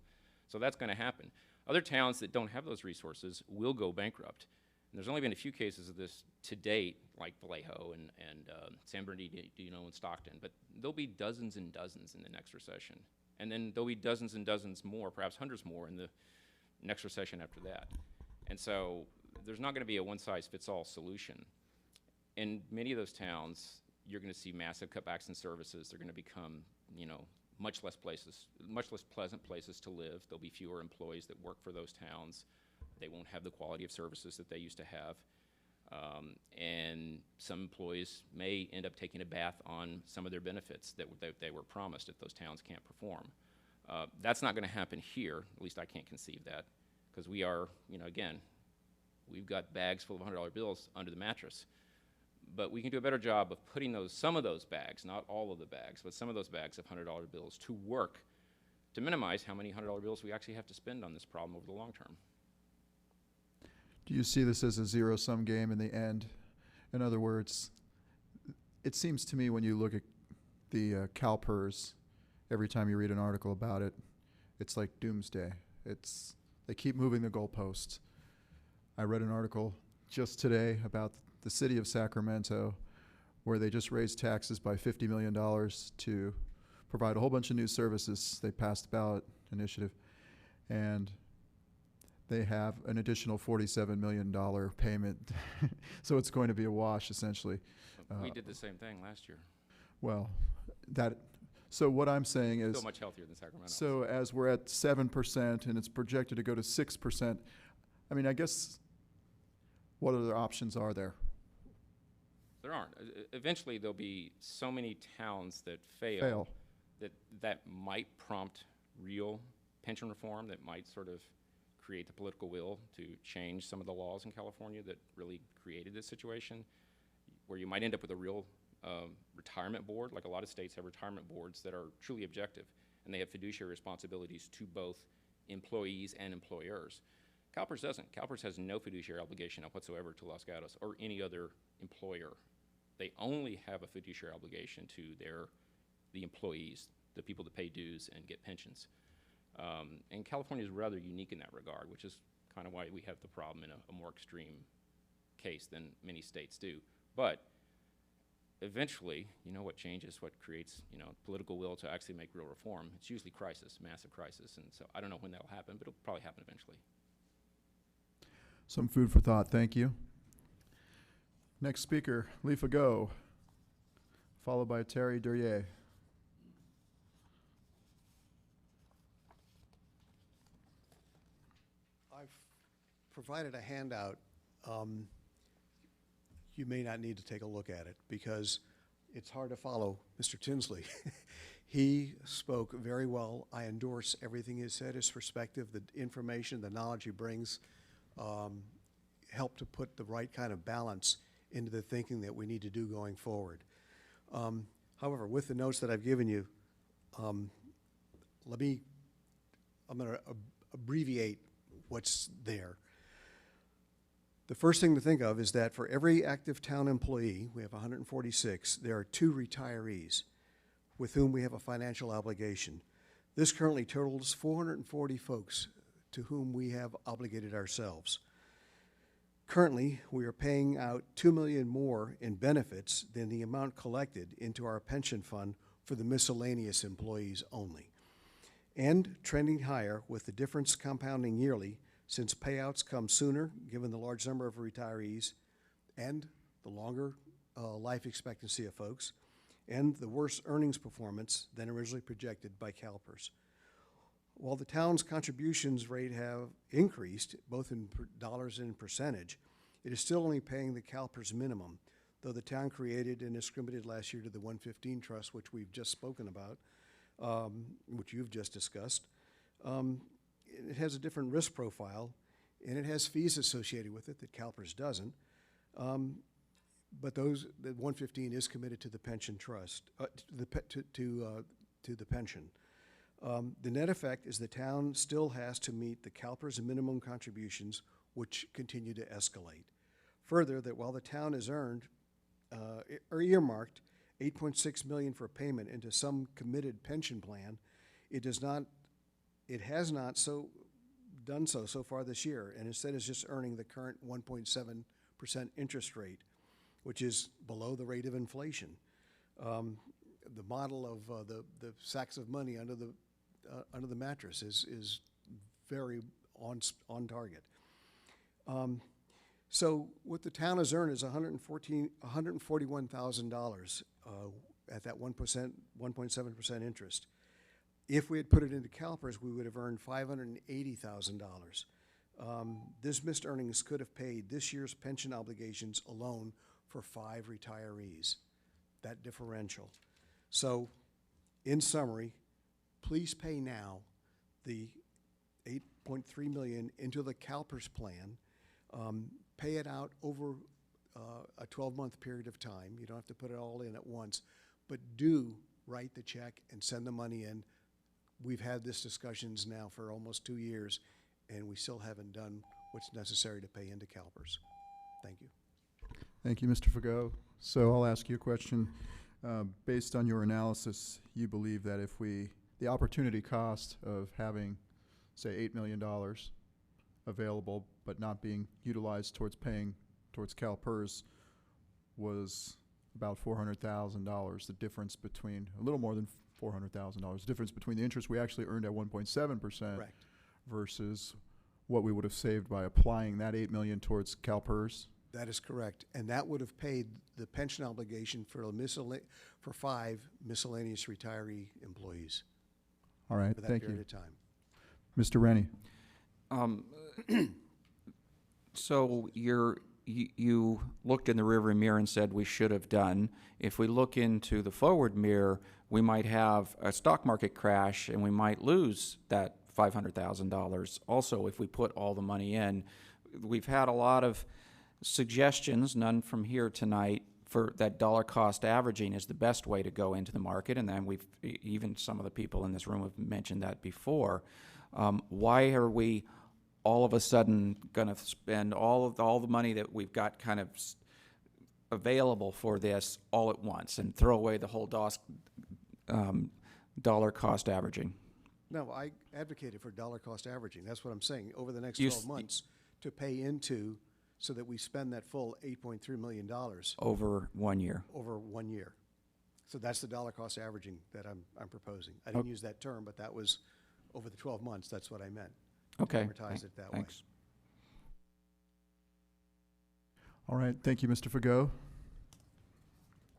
Speaker 8: So that's going to happen. Other towns that don't have those resources will go bankrupt. And there's only been a few cases of this to date, like Vallejo and San Bernardino and Stockton, but there'll be dozens and dozens in the next recession. And then there'll be dozens and dozens more, perhaps hundreds more in the next recession after that. And so there's not going to be a one-size-fits-all solution. In many of those towns, you're going to see massive cutbacks in services. They're going to become, much less pleasant places to live. There'll be fewer employees that work for those towns. They won't have the quality of services that they used to have. And some employees may end up taking a bath on some of their benefits that they were promised if those towns can't perform. That's not going to happen here. At least I can't conceive that, because we are, again, we've got bags full of $100 bills under the mattress. But we can do a better job of putting some of those bags, not all of the bags, but some of those bags of $100 bills to work to minimize how many $100 bills we actually have to spend on this problem over the long term.
Speaker 1: Do you see this as a zero-sum game in the end? In other words, it seems to me when you look at the CalPERS, every time you read an article about it, it's like doomsday. They keep moving the goalposts. I read an article just today about the city of Sacramento, where they just raised taxes by $50 million to provide a whole bunch of new services. They passed the ballot initiative, and they have an additional $47 million payment. So it's going to be a wash, essentially.
Speaker 8: We did the same thing last year.
Speaker 1: Well, so what I'm saying is,
Speaker 8: Still much healthier than Sacramento.
Speaker 1: so as we're at 7% and it's projected to go to 6%, I mean, I guess, what other options are there?
Speaker 8: There aren't. Eventually, there'll be so many towns that fail. That might prompt real pension reform, that might sort of create the political will to change some of the laws in California that really created this situation, where you might end up with a real retirement board. Like a lot of states have retirement boards that are truly objective, and they have fiduciary responsibilities to both employees and employers. CalPERS doesn't. CalPERS has no fiduciary obligation whatsoever to Los Gatos or any other employer. They only have a fiduciary obligation to the employees, the people that pay dues and get pensions. And California is rather unique in that regard, which is kind of why we have the problem in a more extreme case than many states do. But eventually, what changes, what creates, political will to actually make real reform? It's usually crisis, massive crisis. And so I don't know when that'll happen, but it'll probably happen eventually.
Speaker 1: Some food for thought, thank you. Next speaker, Leafa Go, followed by Terry Duryea.
Speaker 9: I've provided a handout. You may not need to take a look at it because it's hard to follow Mr. Tinsley. He spoke very well. I endorse everything he said, his perspective, the information, the knowledge he brings help to put the right kind of balance into the thinking that we need to do going forward. However, with the notes that I've given you, I'm going to abbreviate what's there. The first thing to think of is that for every active town employee, we have 146, there are 2 retirees with whom we have a financial obligation. This currently totals 440 folks to whom we have obligated ourselves. Currently, we are paying out $2 million more in benefits than the amount collected into our pension fund for the miscellaneous employees only, and trending higher with the difference compounding yearly since payouts come sooner given the large number of retirees and the longer life expectancy of folks, and the worse earnings performance than originally projected by CalPERS. While the town's contributions rate have increased, both in dollars and in percentage, it is still only paying the CalPERS minimum, though the town created and distributed last year to the 115 Trust, which we've just spoken about, which you've just discussed. It has a different risk profile, and it has fees associated with it that CalPERS doesn't. But the 115 is committed to the pension trust, to the pension. The net effect is the town still has to meet the CalPERS minimum contributions, which continue to escalate. Further, that while the town has earned or earmarked $8.6 million for payment into some committed pension plan, it has not done so far this year, and instead is just earning the current 1.7% interest rate, which is below the rate of inflation. The model of the sacks of money under the mattress is very on target. So what the town has earned is $141,000 at that 1.7% interest. If we had put it into CalPERS, we would have earned $580,000. This missed earnings could have paid this year's pension obligations alone for 5 retirees, that differential. So, in summary, please pay now the $8.3 million into the CalPERS plan. Pay it out over a 12-month period of time. You don't have to put it all in at once, but do write the check and send the money in. We've had this discussions now for almost 2 years, and we still haven't done what's necessary to pay into CalPERS. Thank you.
Speaker 1: Thank you, Mr. Fagot. So I'll ask you a question. Based on your analysis, you believe that if the opportunity cost of having, say, $8 million available but not being utilized towards paying towards CalPERS was about $400,000, the difference between, a little more than $400,000, the difference between the interest we actually earned at 1.7% versus what we would have saved by applying that $8 million towards CalPERS?
Speaker 9: That is correct, and that would have paid the pension obligation for 5 miscellaneous retiree employees.
Speaker 1: All right,
Speaker 9: for that
Speaker 1: thank
Speaker 9: period
Speaker 1: you.
Speaker 9: of time.
Speaker 1: Mr. Rennie.
Speaker 4: So you looked in the rearview mirror and said we should have done. If we look into the forward mirror, we might have a stock market crash and we might lose that $500,000 also if we put all the money in. We've had a lot of suggestions, none from here tonight, for that dollar cost averaging is the best way to go into the market, and then even some of the people in this room have mentioned that before. Why are we all of a sudden going to spend all the money that we've got kind of available for this all at once and throw away the whole dollar cost averaging?
Speaker 9: No, I advocated for dollar cost averaging. That's what I'm saying. Over the next 12 months to pay into, so that we spend that full $8.3 million.
Speaker 4: Over 1 year.
Speaker 9: Over 1 year. So that's the dollar cost averaging that I'm proposing. I didn't use that term, but that was over the 12 months. That's what I meant.
Speaker 4: Okay.
Speaker 9: Advertise it that way.
Speaker 4: Thanks.
Speaker 1: All right, thank you, Mr. Fagot.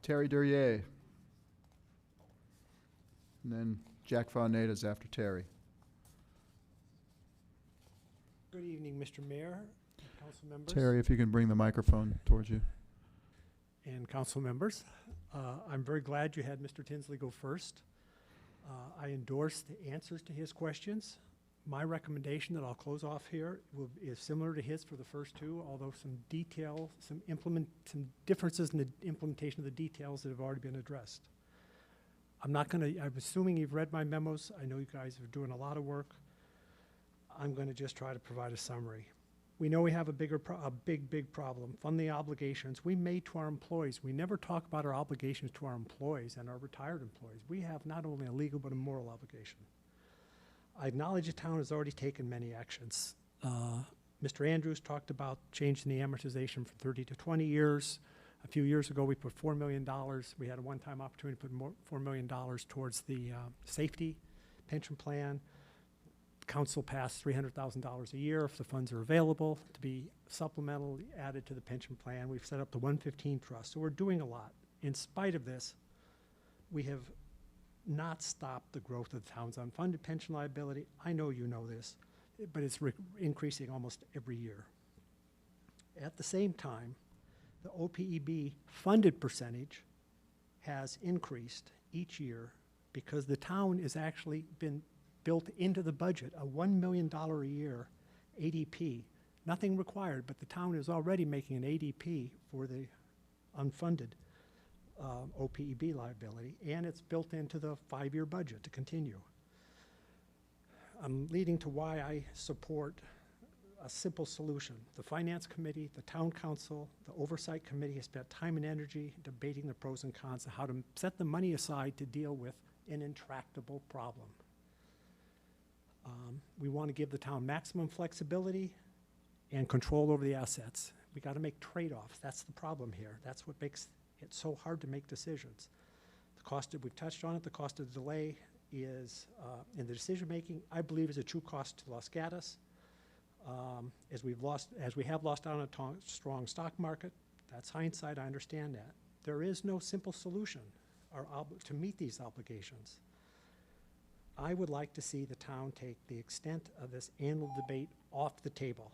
Speaker 1: Terry Duryea. And then Jack Von Nadas after Terry.
Speaker 10: Good evening, Mr. Mayor, council members.
Speaker 1: Terry, if you can bring the microphone towards you.
Speaker 10: And council members. I'm very glad you had Mr. Tinsley go first. I endorse the answers to his questions. My recommendation that I'll close off here is similar to his for the first two, although some differences in the implementation of the details that have already been addressed. I'm assuming you've read my memos. I know you guys are doing a lot of work. I'm going to just try to provide a summary. We know we have a big problem. Fund the obligations we made to our employees. We never talk about our obligations to our employees and our retired employees. We have not only a legal but a moral obligation. I acknowledge the town has already taken many actions. Mr. Andrews talked about changing the amortization from 30 to 20 years. A few years ago, we put $4 million. We had a one-time opportunity to put $4 million towards the safety pension plan. Council passed $300,000 a year if the funds are available to be supplementally added to the pension plan. We've set up the 115 trust, so we're doing a lot. In spite of this, we have not stopped the growth of the town's unfunded pension liability. I know you know this, but it's increasing almost every year. At the same time, the OPEB funded percentage has increased each year because the town has actually been built into the budget, a $1 million a year ADP. Nothing required, but the town is already making an ADP for the unfunded OPEB liability, and it's built into the 5-year budget to continue. I'm leading to why I support a simple solution. The Finance Committee, the Town Council, the Oversight Committee has spent time and energy debating the pros and cons of how to set the money aside to deal with an intractable problem. We want to give the town maximum flexibility and control over the assets. We got to make trade-offs. That's the problem here. That's what makes it so hard to make decisions. The cost that we've touched on it, the cost of the delay is in the decision-making, I believe is a true cost to Los Gatos. As we have lost out on a strong stock market, that's hindsight, I understand that. There is no simple solution to meet these obligations. I would like to see the town take the extent of this annual debate off the table.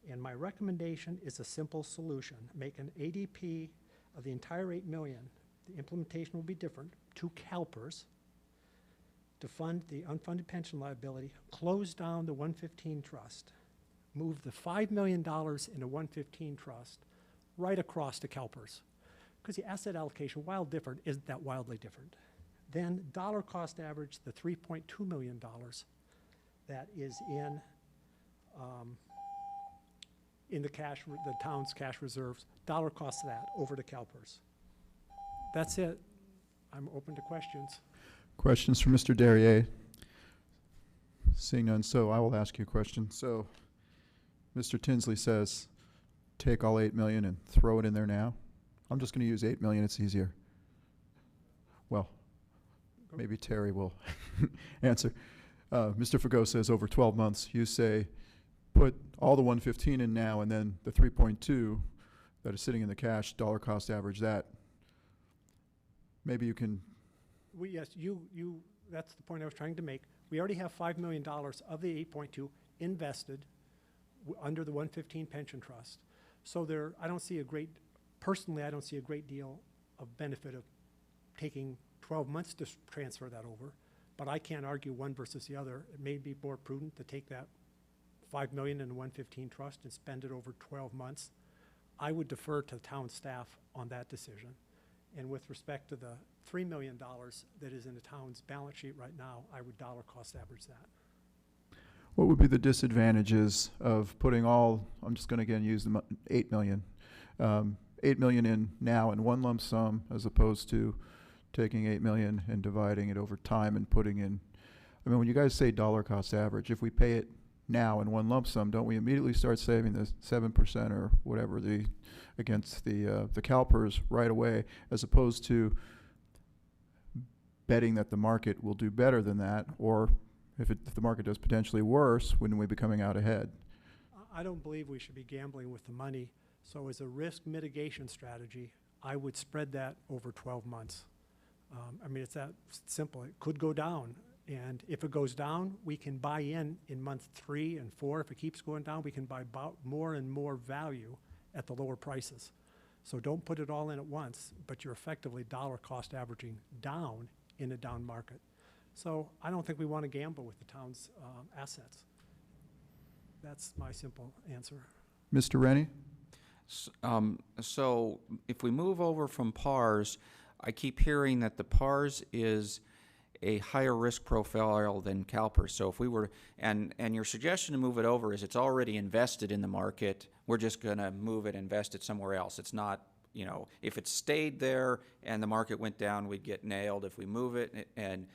Speaker 10: And my recommendation is a simple solution. Make an ADP of the entire $8 million. The implementation will be different. 2 CalPERS to fund the unfunded pension liability, close down the 115 trust, move the $5 million into 115 trust right across to CalPERS. Because the asset allocation, while different, isn't that wildly different. Then dollar cost average the $3.2 million that is in the town's cash reserves, dollar cost that over to CalPERS. That's it. I'm open to questions.
Speaker 1: Questions for Mr. Derrier? Seeing none, so I will ask you a question. So Mr. Tinsley says, take all 8 million and throw it in there now. I'm just going to use 8 million, it's easier. Well, maybe Terry will answer. Mr. Fagot says over 12 months, you say put all the 115 in now and then the 3.2 that is sitting in the cash, dollar cost average that. Maybe you can.
Speaker 10: Yes, that's the point I was trying to make. We already have $5 million of the 8.2 invested under the 115 pension trust. So personally, I don't see a great deal of benefit of taking 12 months to transfer that over, but I can't argue one versus the other. It may be more prudent to take that $5 million in the 115 trust and spend it over 12 months. I would defer to the town staff on that decision. And with respect to the $3 million that is in the town's balance sheet right now, I would dollar cost average that.
Speaker 1: What would be the disadvantages of putting all, I'm just going to again use the 8 million, 8 million in now in one lump sum as opposed to taking 8 million and dividing it over time and putting in, I mean, when you guys say dollar cost average, if we pay it now in one lump sum, don't we immediately start saving the 7% or whatever against the CalPERS right away, as opposed to betting that the market will do better than that, or if the market does potentially worse, wouldn't we be coming out ahead?
Speaker 10: I don't believe we should be gambling with the money. So as a risk mitigation strategy, I would spread that over 12 months. I mean, it's that simple. It could go down. And if it goes down, we can buy in month 3 and 4. If it keeps going down, we can buy more and more value at the lower prices. So don't put it all in at once, but you're effectively dollar cost averaging down in a down market. So I don't think we want to gamble with the town's assets. That's my simple answer.
Speaker 1: Mr. Rennie?
Speaker 4: So if we move over from PARS, I keep hearing that the PARS is a higher risk profile than CalPERS. So if we were, and your suggestion to move it over is it's already invested in the market, we're just going to move it, invest it somewhere else. It's not, you know, if it stayed there and the market went down, we'd get nailed. If we move it and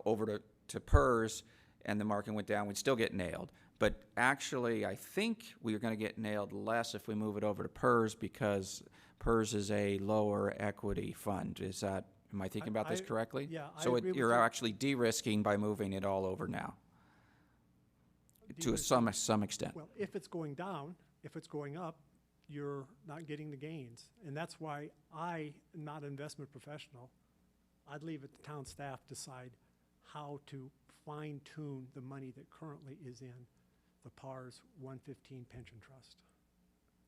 Speaker 4: over to PERS and the market went down, we'd still get nailed. But actually, I think we're going to get nailed less if we move it over to PERS because PERS is a lower equity fund. Is that, am I thinking about this correctly?
Speaker 10: Yeah, I
Speaker 4: So
Speaker 10: agree with
Speaker 4: you're
Speaker 10: you.
Speaker 4: actually de-risking by moving it all over now, to some extent.
Speaker 10: Well, if it's going down, if it's going up, you're not getting the gains. And that's why I am not an investment professional. I'd leave it to town staff decide how to fine-tune the money that currently is in the PARS 115 pension trust.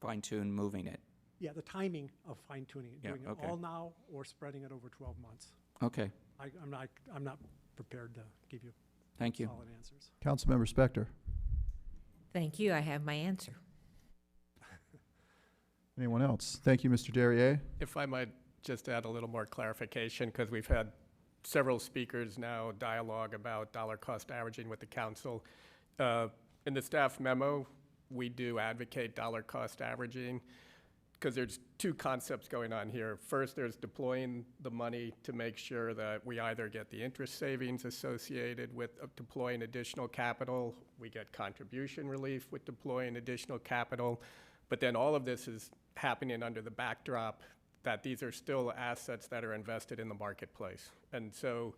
Speaker 4: Fine-tune moving it.
Speaker 10: Yeah, the timing of fine-tuning it,
Speaker 4: Yeah,
Speaker 10: doing
Speaker 4: okay.
Speaker 10: it all now or spreading it over 12 months.
Speaker 4: Okay,
Speaker 10: I'm not prepared to give you
Speaker 4: thank you.
Speaker 10: solid answers.
Speaker 1: Councilmember Spector?
Speaker 11: Thank you. I have my answer.
Speaker 1: Anyone else? Thank you, Mr. Derriere.
Speaker 6: If I might just add a little more clarification, because we've had several speakers now dialogue about dollar cost averaging with the council. In the staff memo, we do advocate dollar cost averaging because there's two concepts going on here. First, there's deploying the money to make sure that we either get the interest savings associated with deploying additional capital, we get contribution relief with deploying additional capital, but then all of this is happening under the backdrop that these are still assets that are invested in the marketplace. And so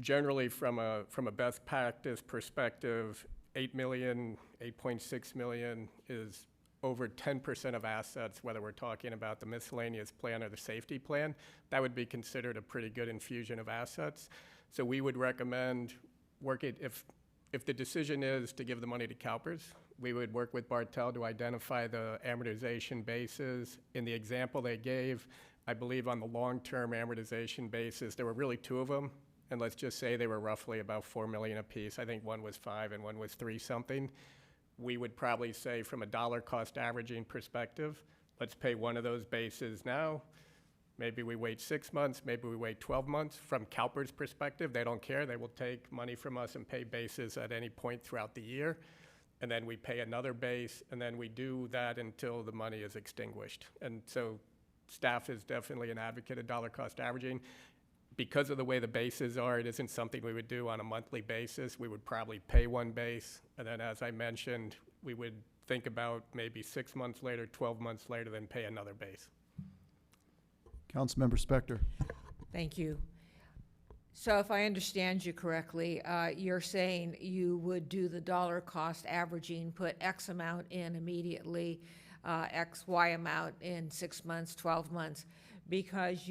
Speaker 6: generally from a best practice perspective, 8 million, 8.6 million is over 10% of assets, whether we're talking about the miscellaneous plan or the safety plan. That would be considered a pretty good infusion of assets. So we would recommend working, if the decision is to give the money to CalPERS, we would work with Bartel to identify the amortization bases. In the example they gave, I believe on the long-term amortization basis, there were really two of them, and let's just say they were roughly about 4 million apiece. I think one was 5 and one was 3 something. We would probably say from a dollar cost averaging perspective, let's pay one of those bases now. Maybe we wait 6 months, maybe we wait 12 months. From CalPERS' perspective, they don't care. They will take money from us and pay bases at any point throughout the year. And then we pay another base, and then we do that until the money is extinguished. And so staff is definitely an advocate of dollar cost averaging. Because of the way the bases are, it isn't something we would do on a monthly basis. We would probably pay one base, and then as I mentioned, we would think about maybe 6 months later, 12 months later, then pay another base.
Speaker 1: Councilmember Spector?
Speaker 11: Thank you. So if I understand you correctly, you're saying you would do the dollar cost averaging, put X amount in immediately, X, Y amount in 6 months, 12 months, because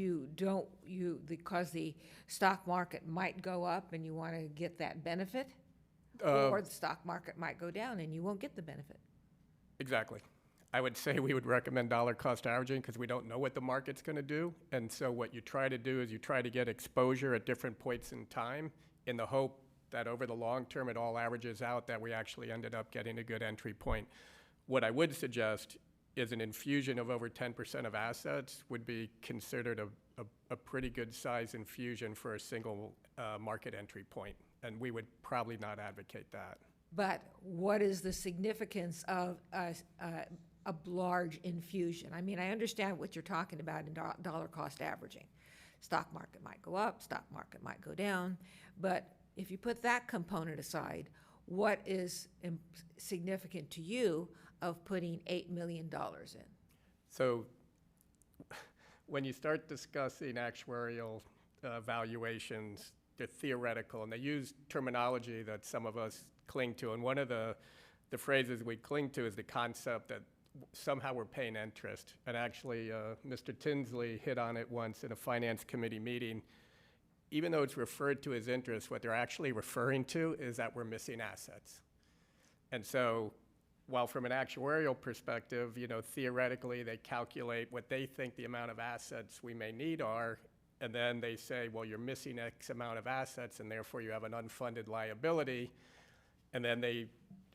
Speaker 11: because the stock market might go up and you want to get that benefit? Or the stock market might go down and you won't get the benefit?
Speaker 6: Exactly. I would say we would recommend dollar cost averaging because we don't know what the market's going to do. And so what you try to do is you try to get exposure at different points in time in the hope that over the long term it all averages out, that we actually ended up getting a good entry point. What I would suggest is an infusion of over 10% of assets would be considered a pretty good size infusion for a single market entry point. And we would probably not advocate that.
Speaker 11: But what is the significance of a large infusion? I mean, I understand what you're talking about in dollar cost averaging. Stock market might go up, stock market might go down, but if you put that component aside, what is significant to you of putting $8 million in?
Speaker 6: So when you start discussing actuarial valuations, they're theoretical, and they use terminology that some of us cling to. And one of the phrases we cling to is the concept that somehow we're paying interest. And actually, Mr. Tinsley hit on it once in a finance committee meeting. Even though it's referred to as interest, what they're actually referring to is that we're missing assets. And so while from an actuarial perspective, theoretically they calculate what they think the amount of assets we may need are, and then they say, well, you're missing X amount of assets, and therefore you have an unfunded liability, and then they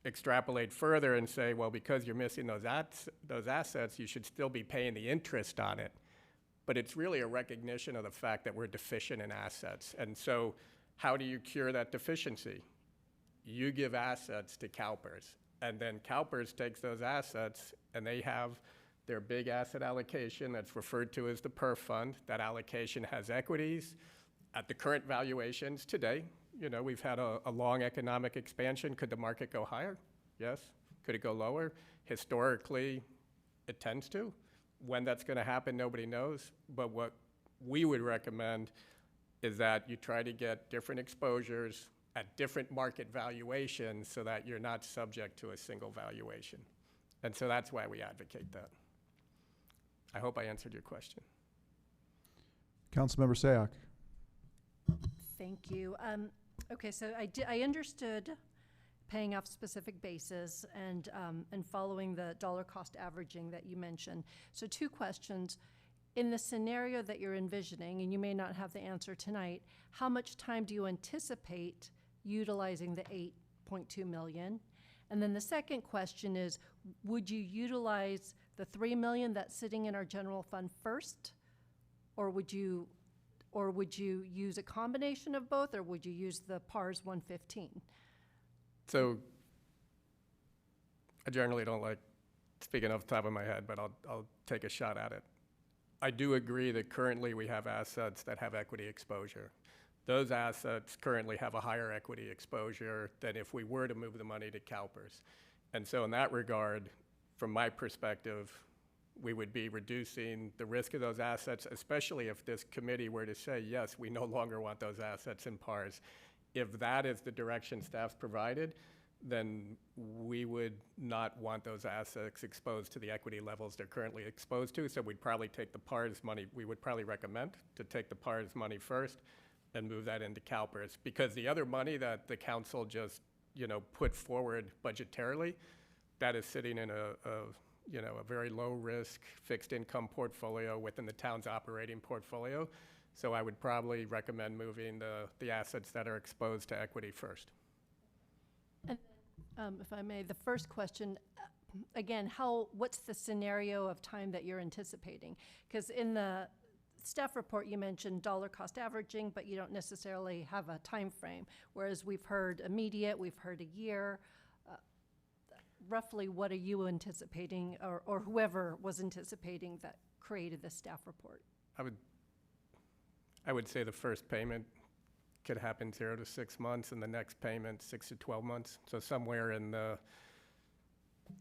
Speaker 6: extrapolate further and say, well, because you're missing those assets, you should still be paying the interest on it. But it's really a recognition of the fact that we're deficient in assets. And so how do you cure that deficiency? You give assets to CalPERS, and then CalPERS takes those assets, and they have their big asset allocation that's referred to as the PERF fund. That allocation has equities at the current valuations today. You know, we've had a long economic expansion. Could the market go higher? Yes. Could it go lower? Historically, it tends to. When that's going to happen, nobody knows. But what we would recommend is that you try to get different exposures at different market valuations so that you're not subject to a single valuation. And so that's why we advocate that. I hope I answered your question.
Speaker 1: Councilmember Sayak.
Speaker 7: Thank you. Okay, so I understood paying off specific bases and following the dollar cost averaging that you mentioned. So 2 questions. In the scenario that you're envisioning, and you may not have the answer tonight, how much time do you anticipate utilizing the $8.2 million? And then the second question is, would you utilize the $3 million that's sitting in our general fund first? Or would you use a combination of both, or would you use the PARS 115?
Speaker 6: So I generally don't like speaking off the top of my head, but I'll take a shot at it. I do agree that currently we have assets that have equity exposure. Those assets currently have a higher equity exposure than if we were to move the money to CalPERS. And so in that regard, from my perspective, we would be reducing the risk of those assets, especially if this committee were to say, yes, we no longer want those assets in PARS. If that is the direction staff's provided, then we would not want those assets exposed to the equity levels they're currently exposed to. So we'd probably take the PARS money, we would probably recommend to take the PARS money first and move that into CalPERS. Because the other money that the council just, put forward budgetarily, that is sitting in a very low risk fixed income portfolio within the town's operating portfolio. So I would probably recommend moving the assets that are exposed to equity first.
Speaker 7: And if I may, the first question, again, what's the scenario of time that you're anticipating? Because in the staff report, you mentioned dollar cost averaging, but you don't necessarily have a time frame. Whereas we've heard immediate, we've heard a year. Roughly, what are you anticipating, or whoever was anticipating that created the staff report?
Speaker 6: I would say the first payment could happen 0 to 6 months, and the next payment 6 to 12 months. So somewhere in the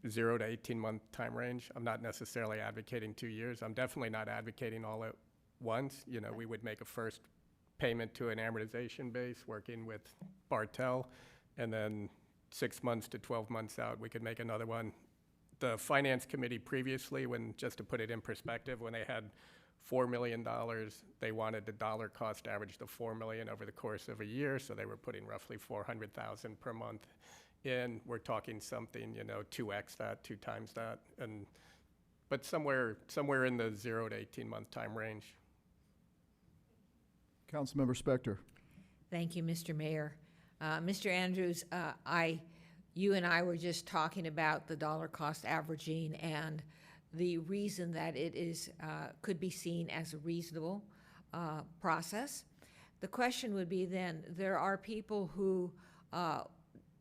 Speaker 6: 0 to 18-month time range. I'm not necessarily advocating 2 years. I'm definitely not advocating all at once. We would make a first payment to an amortization base working with Bartel, and then 6 months to 12 months out, we could make another one. The Finance Committee previously, just to put it in perspective, when they had $4 million, they wanted the dollar cost average to $4 million over the course of a year, so they were putting roughly $400,000 per month in. We're talking something, 2x that, 2 times that, but somewhere in the 0 to 18-month time range.
Speaker 1: Councilmember Spector.
Speaker 11: Thank you, Mr. Mayor. Mr. Andrews, you and I were just talking about the dollar cost averaging and the reason that it is could be seen as a reasonable process. The question would be then, there are people who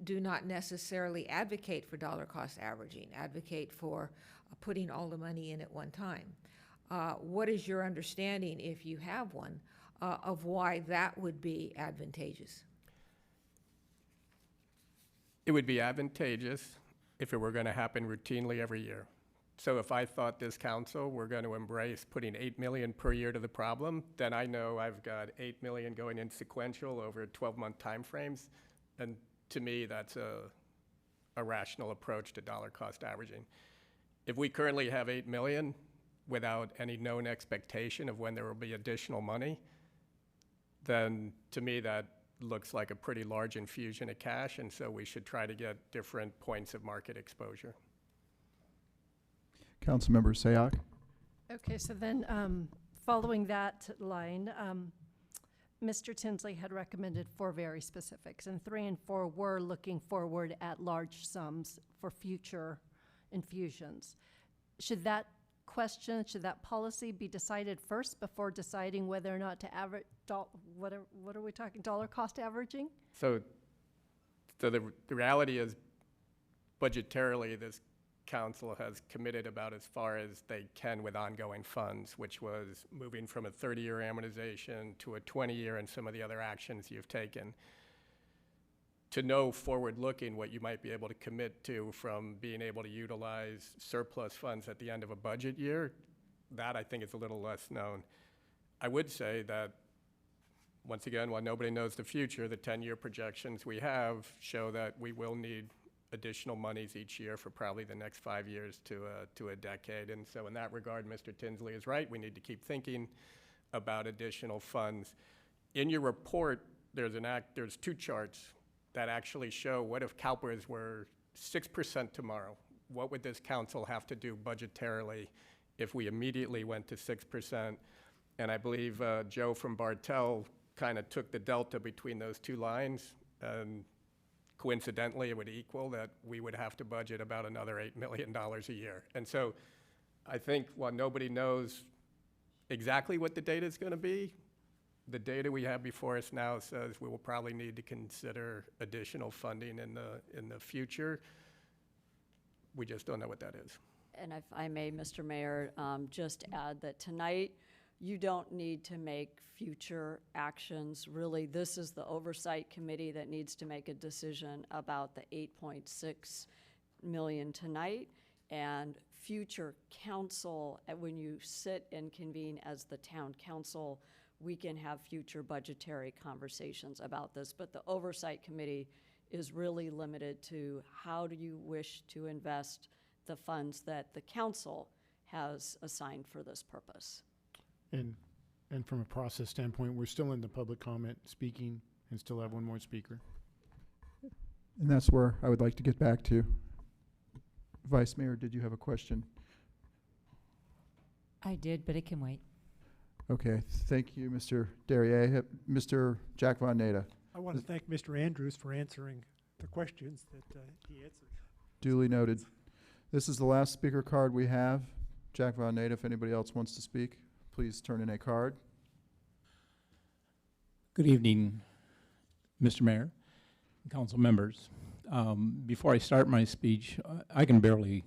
Speaker 11: do not necessarily advocate for dollar cost averaging, advocate for putting all the money in at one time. What is your understanding, if you have one, of why that would be advantageous?
Speaker 6: It would be advantageous if it were going to happen routinely every year. So if I thought this council were going to embrace putting $8 million per year to the problem, then I know I've got $8 million going in sequential over 12-month timeframes. And to me, that's a rational approach to dollar cost averaging. If we currently have $8 million without any known expectation of when there will be additional money, then to me that looks like a pretty large infusion of cash, and so we should try to get different points of market exposure.
Speaker 1: Councilmember Sayak.
Speaker 7: Okay, so then following that line, Mr. Tinsley had recommended 4 very specifics, and 3 and 4 were looking forward at large sums for future infusions. Should that policy be decided first before deciding whether or not to average, what are we talking, dollar cost averaging?
Speaker 6: So the reality is, budgetarily, this council has committed about as far as they can with ongoing funds, which was moving from a 30-year amortization to a 20-year and some of the other actions you've taken. To know forward-looking what you might be able to commit to from being able to utilize surplus funds at the end of a budget year, that I think is a little less known. I would say that, once again, while nobody knows the future, the 10-year projections we have show that we will need additional monies each year for probably the next 5 years to a decade. And so in that regard, Mr. Tinsley is right. We need to keep thinking about additional funds. In your report, there's 2 charts that actually show what if CalPERS were 6% tomorrow? What would this council have to do budgetarily if we immediately went to 6%? And I believe Joe from Bartell kind of took the delta between those 2 lines, and coincidentally, it would equal that we would have to budget about another $8 million a year. And so I think while nobody knows exactly what the data is going to be, the data we have before us now says we will probably need to consider additional funding in the future. We just don't know what that is.
Speaker 12: And if I may, Mr. Mayor, just add that tonight you don't need to make future actions. Really, this is the Oversight Committee that needs to make a decision about the $8.6 million tonight. And future council, when you sit and convene as the town council, we can have future budgetary conversations about this. But the Oversight Committee is really limited to how do you wish to invest the funds that the council has assigned for this purpose.
Speaker 13: And from a process standpoint, we're still in the public comment speaking and still have one more speaker.
Speaker 1: And that's where I would like to get back to. Vice Mayor, did you have a question?
Speaker 5: I did, but it can wait.
Speaker 1: Okay, thank you, Mr. Derriere. Mr. Jack Von Natta.
Speaker 10: I want to thank Mr. Andrews for answering the questions that he answered.
Speaker 1: Duly noted. This is the last speaker card we have. Jack Von Natta, if anybody else wants to speak, please turn in a card.
Speaker 14: Good evening, Mr. Mayor, council members. Before I start my speech, I can barely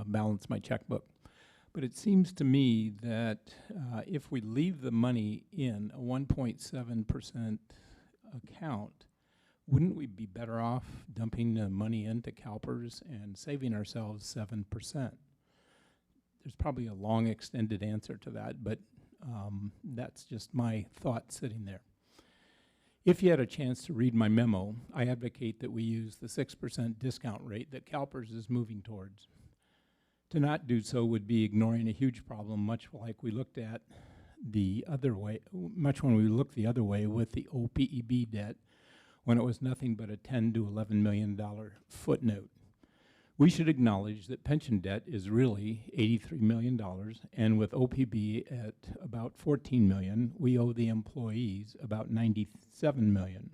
Speaker 14: balance my checkbook. But it seems to me that if we leave the money in a 1.7% account, wouldn't we be better off dumping the money into CalPERS and saving ourselves 7%? There's probably a long extended answer to that, but that's just my thought sitting there. If you had a chance to read my memo, I advocate that we use the 6% discount rate that CalPERS is moving towards. To not do so would be ignoring a huge problem, much like we looked at the other way, much when we looked the other way with the OPEB debt, when it was nothing but a $10 to $11 million footnote. We should acknowledge that pension debt is really $83 million, and with OPEB at about $14 million, we owe the employees about $97 million.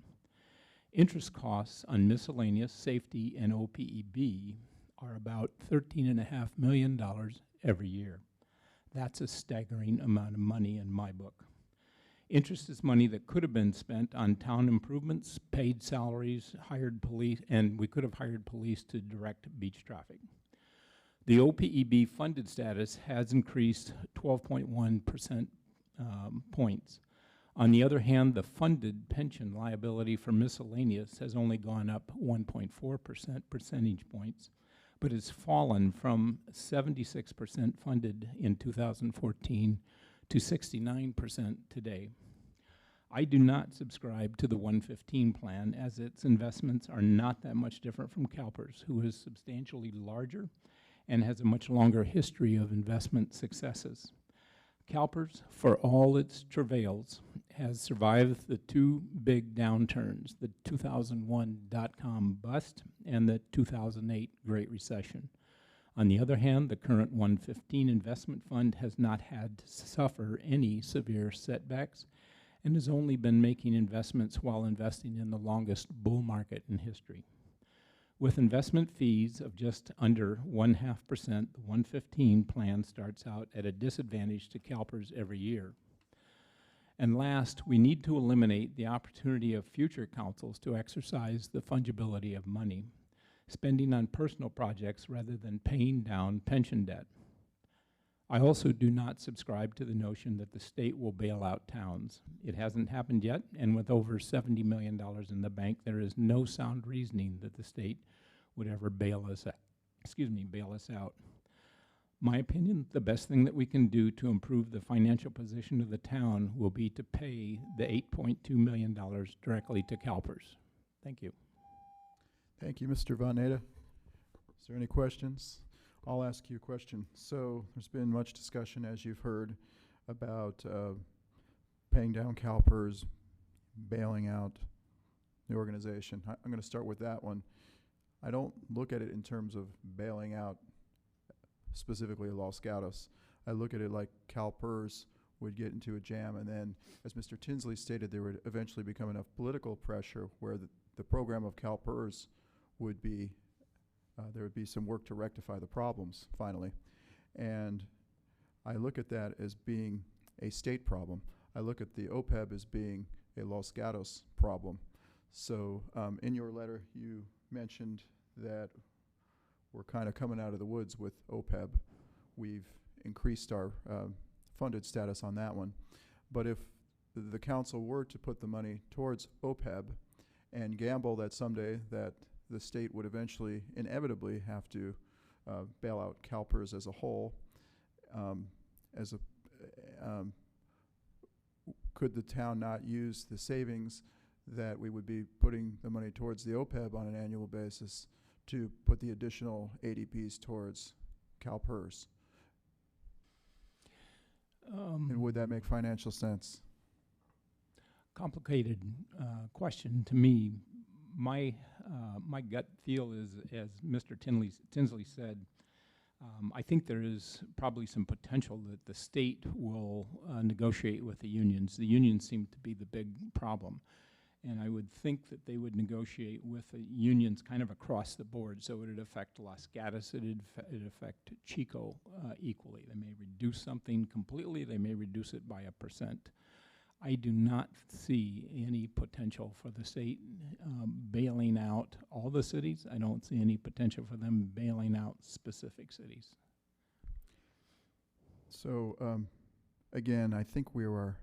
Speaker 14: Interest costs on miscellaneous, safety, and OPEB are about $13.5 million every year. That's a staggering amount of money in my book. Interest is money that could have been spent on town improvements, paid salaries, hired police, and we could have hired police to direct beach traffic. The OPEB funded status has increased 12.1% points. On the other hand, the funded pension liability for miscellaneous has only gone up 1.4% percentage points, but has fallen from 76% funded in 2014 to 69% today. I do not subscribe to the 115 plan, as its investments are not that much different from CalPERS, who is substantially larger and has a much longer history of investment successes. CalPERS, for all its travails, has survived the 2 big downturns, the 2001 dot-com bust and the 2008 Great Recession. On the other hand, the current 115 investment fund has not had to suffer any severe setbacks and has only been making investments while investing in the longest bull market in history. With investment fees of just under 0.5%, the 115 plan starts out at a disadvantage to CalPERS every year. And last, we need to eliminate the opportunity of future councils to exercise the fungibility of money, spending on personal projects rather than paying down pension debt. I also do not subscribe to the notion that the state will bail out towns. It hasn't happened yet, and with over $70 million in the bank, there is no sound reasoning that the state would ever bail us out. My opinion, the best thing that we can do to improve the financial position of the town will be to pay the $8.2 million directly to CalPERS. Thank you.
Speaker 1: Thank you, Mr. Von Naeda. Is there any questions? I'll ask you a question. So there's been much discussion, as you've heard, about paying down CalPERS, bailing out the organization. I'm going to start with that one. I don't look at it in terms of bailing out specifically Los Gatos. I look at it like CalPERS would get into a jam, and then, as Mr. Tinsley stated, there would eventually become enough political pressure where the program of CalPERS would be, there would be some work to rectify the problems, finally. And I look at that as being a state problem. I look at the OPEB as being a Los Gatos problem. So in your letter, you mentioned that we're kind of coming out of the woods with OPEB. We've increased our funded status on that one. But if the council were to put the money towards OPEB and gamble that someday that the state would eventually, inevitably, have to bail out CalPERS as a whole, could the town not use the savings that we would be putting the money towards the OPEB on an annual basis to put the additional ADPs towards CalPERS? And would that make financial sense?
Speaker 14: Complicated question to me. My gut feel is, as Mr. Tinsley said, I think there is probably some potential that the state will negotiate with the unions. The unions seem to be the big problem. And I would think that they would negotiate with the unions kind of across the board. So it would affect Los Gatos, it'd affect Chico equally. They may reduce something completely, they may reduce it by 1%. I do not see any potential for the state bailing out all the cities. I don't see any potential for them bailing out specific cities.
Speaker 1: So again, I think we're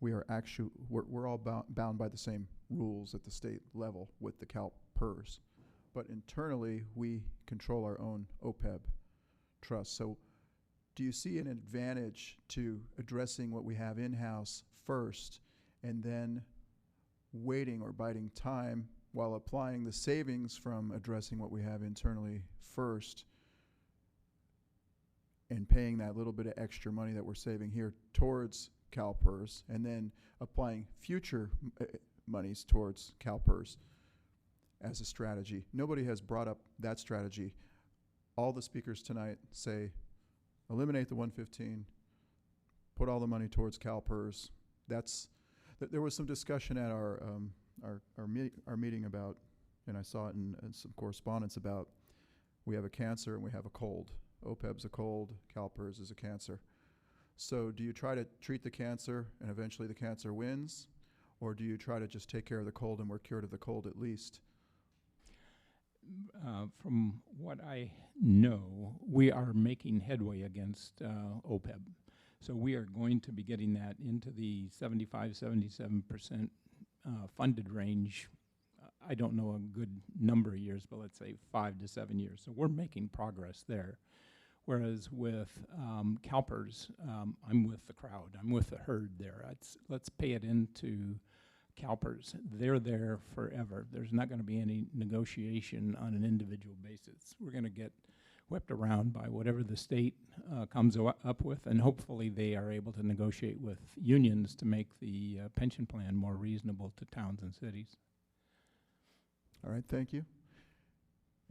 Speaker 1: all bound by the same rules at the state level with the CalPERS, but internally we control our own OPEB trust. So do you see an advantage to addressing what we have in-house first and then waiting or biding time while applying the savings from addressing what we have internally first and paying that little bit of extra money that we're saving here towards CalPERS and then applying future monies towards CalPERS as a strategy? Nobody has brought up that strategy. All the speakers tonight say eliminate the 115, put all the money towards CalPERS. There was some discussion at our meeting about, and I saw it in some correspondence about, we have a cancer and we have a cold. OPEB's a cold, CalPERS is a cancer. So do you try to treat the cancer and eventually the cancer wins, or do you try to just take care of the cold and we're cured of the cold at least?
Speaker 14: From what I know, we are making headway against OPEB. So we are going to be getting that into the 75–77% funded range. I don't know a good number of years, but let's say 5 to 7 years. So we're making progress there. Whereas with CalPERS, I'm with the crowd. I'm with the herd there. Let's pay it into CalPERS. They're there forever. There's not going to be any negotiation on an individual basis. We're going to get whipped around by whatever the state comes up with, and hopefully they are able to negotiate with unions to make the pension plan more reasonable to towns and cities.
Speaker 1: All right, thank you.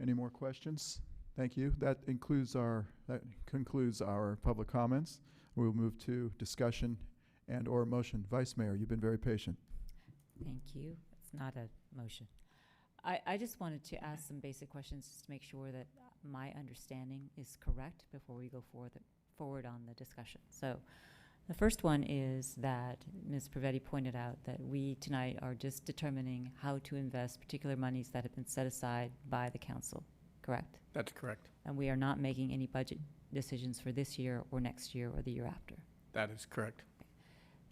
Speaker 1: Any more questions? Thank you. That concludes our public comments. We'll move to discussion and or motion. Vice Mayor, you've been very patient.
Speaker 5: Thank you. It's not a motion. I just wanted to ask some basic questions just to make sure that my understanding is correct before we go forward on the discussion. So the first one is that Ms. Pravetti pointed out that we tonight are just determining how to invest particular monies that have been set aside by the council, correct?
Speaker 6: That's correct.
Speaker 5: And we are not making any budget decisions for this year or next year or the year after.
Speaker 6: That is correct.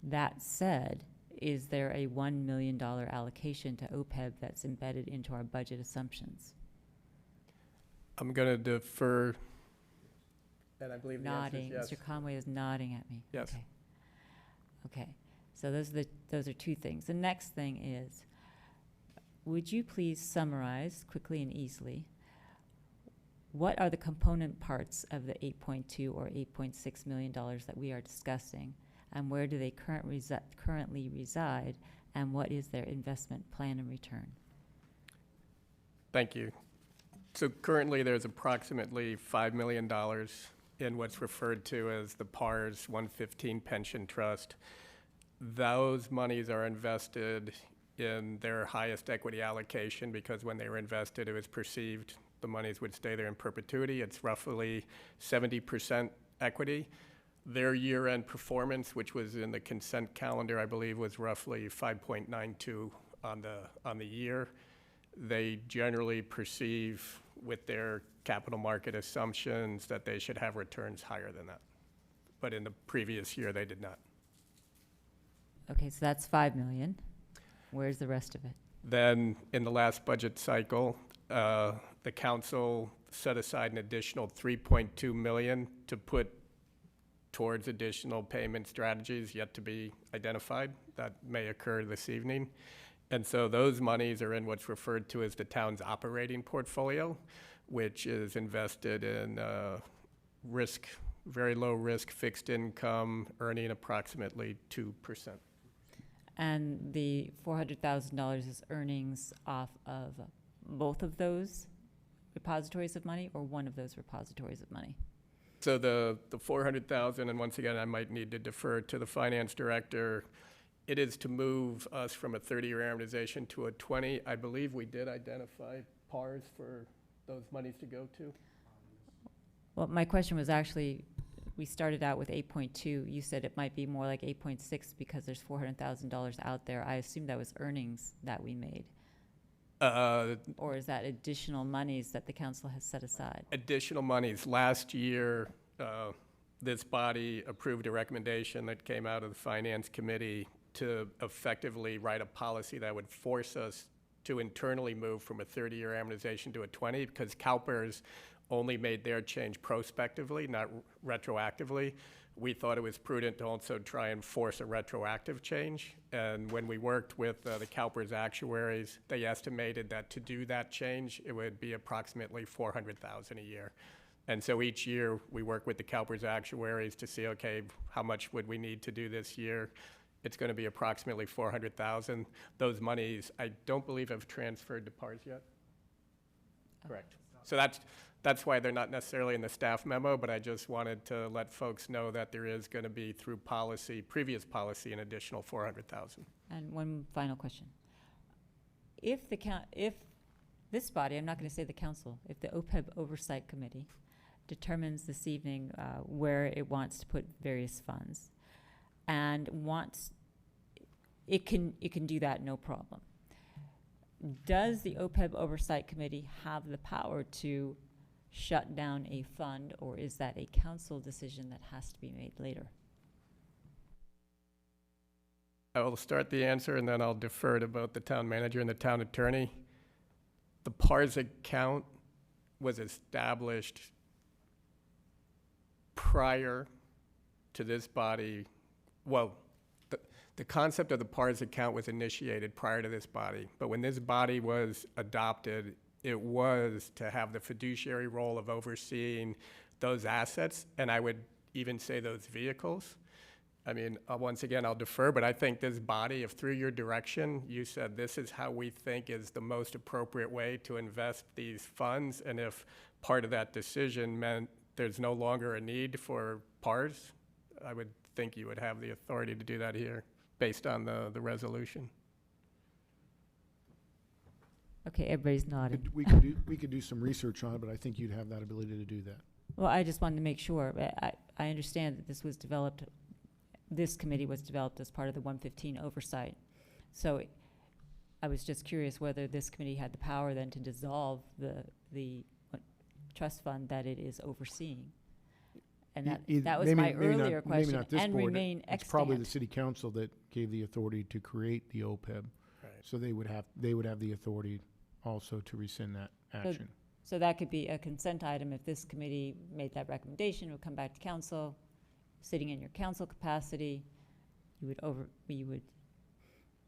Speaker 5: That said, is there a $1 million allocation to OPEB that's embedded into our budget assumptions?
Speaker 6: I'm going to defer, and I believe the answer is
Speaker 5: Nodding.
Speaker 6: yes.
Speaker 5: Mr. Conway is nodding at me.
Speaker 6: Yes.
Speaker 5: Okay. Okay. So those are two things. The next thing is, would you please summarize quickly and easily what are the component parts of the $8.2 or $8.6 million that we are discussing, and where do they currently reside, and what is their investment plan and return?
Speaker 6: Thank you. So currently there's approximately $5 million in what's referred to as the PARS 115 Pension Trust. Those monies are invested in their highest equity allocation because when they were invested, it was perceived the monies would stay there in perpetuity. It's roughly 70% equity. Their year-end performance, which was in the consent calendar, I believe, was roughly 5.92 on the year. They generally perceive with their capital market assumptions that they should have returns higher than that. But in the previous year, they did not.
Speaker 5: Okay, so that's $5 million. Where's the rest of it?
Speaker 6: Then in the last budget cycle, the council set aside an additional $3.2 million to put towards additional payment strategies yet to be identified that may occur this evening. And so those monies are in what's referred to as the town's operating portfolio, which is invested in very low risk fixed income, earning approximately 2%.
Speaker 5: And the $400,000 is earnings off of both of those repositories of money or one of those repositories of money?
Speaker 6: So the 400,000, and once again, I might need to defer to the finance director, it is to move us from a 30-year amortization to a 20. I believe we did identify PARs for those monies to go to.
Speaker 5: Well, my question was actually, we started out with 8.2. You said it might be more like 8.6 because there's $400,000 out there. I assume that was earnings that we made. Or is that additional monies that the council has set aside?
Speaker 6: Additional monies. Last year, this body approved a recommendation that came out of the Finance Committee to effectively write a policy that would force us to internally move from a 30-year amortization to a 20 because CalPERS only made their change prospectively, not retroactively. We thought it was prudent to also try and force a retroactive change. And when we worked with the CalPERS actuaries, they estimated that to do that change, it would be approximately $400,000 a year. And so each year we work with the CalPERS actuaries to see, okay, how much would we need to do this year? It's going to be approximately $400,000. Those monies, I don't believe have transferred to PARS yet. Correct. So that's why they're not necessarily in the staff memo, but I just wanted to let folks know that there is going to be, through policy, previous policy, an additional $400,000.
Speaker 5: And one final question. If this body, I'm not going to say the council, if the OPEB Oversight Committee determines this evening where it wants to put various funds and it can do that, no problem. Does the OPEB Oversight Committee have the power to shut down a fund, or is that a council decision that has to be made later?
Speaker 6: I will start the answer and then I'll defer to both the town manager and the town attorney. The PARS account was established prior to this body. Well, the concept of the PARS account was initiated prior to this body, but when this body was adopted, it was to have the fiduciary role of overseeing those assets, and I would even say those vehicles. I mean, once again, I'll defer, but I think this body, if through your direction, you said this is how we think is the most appropriate way to invest these funds, and if part of that decision meant there's no longer a need for PARs, I would think you would have the authority to do that here based on the resolution.
Speaker 5: Okay, everybody's nodding.
Speaker 13: We could do some research on it, but I think you'd have that ability to do that.
Speaker 5: Well, I just wanted to make sure, but I understand that this committee was developed as part of the 115 oversight. So I was just curious whether this committee had the power then to dissolve the trust fund that it is overseeing. And that was my earlier question.
Speaker 13: Maybe not this
Speaker 5: and
Speaker 13: board.
Speaker 5: remain
Speaker 13: It's
Speaker 5: extant.
Speaker 13: probably the city council that gave the authority to create the OPEB.
Speaker 6: Right.
Speaker 13: So they would have the authority also to rescind that action.
Speaker 5: So that could be a consent item if this committee made that recommendation. It would come back to council. Sitting in your council capacity, you would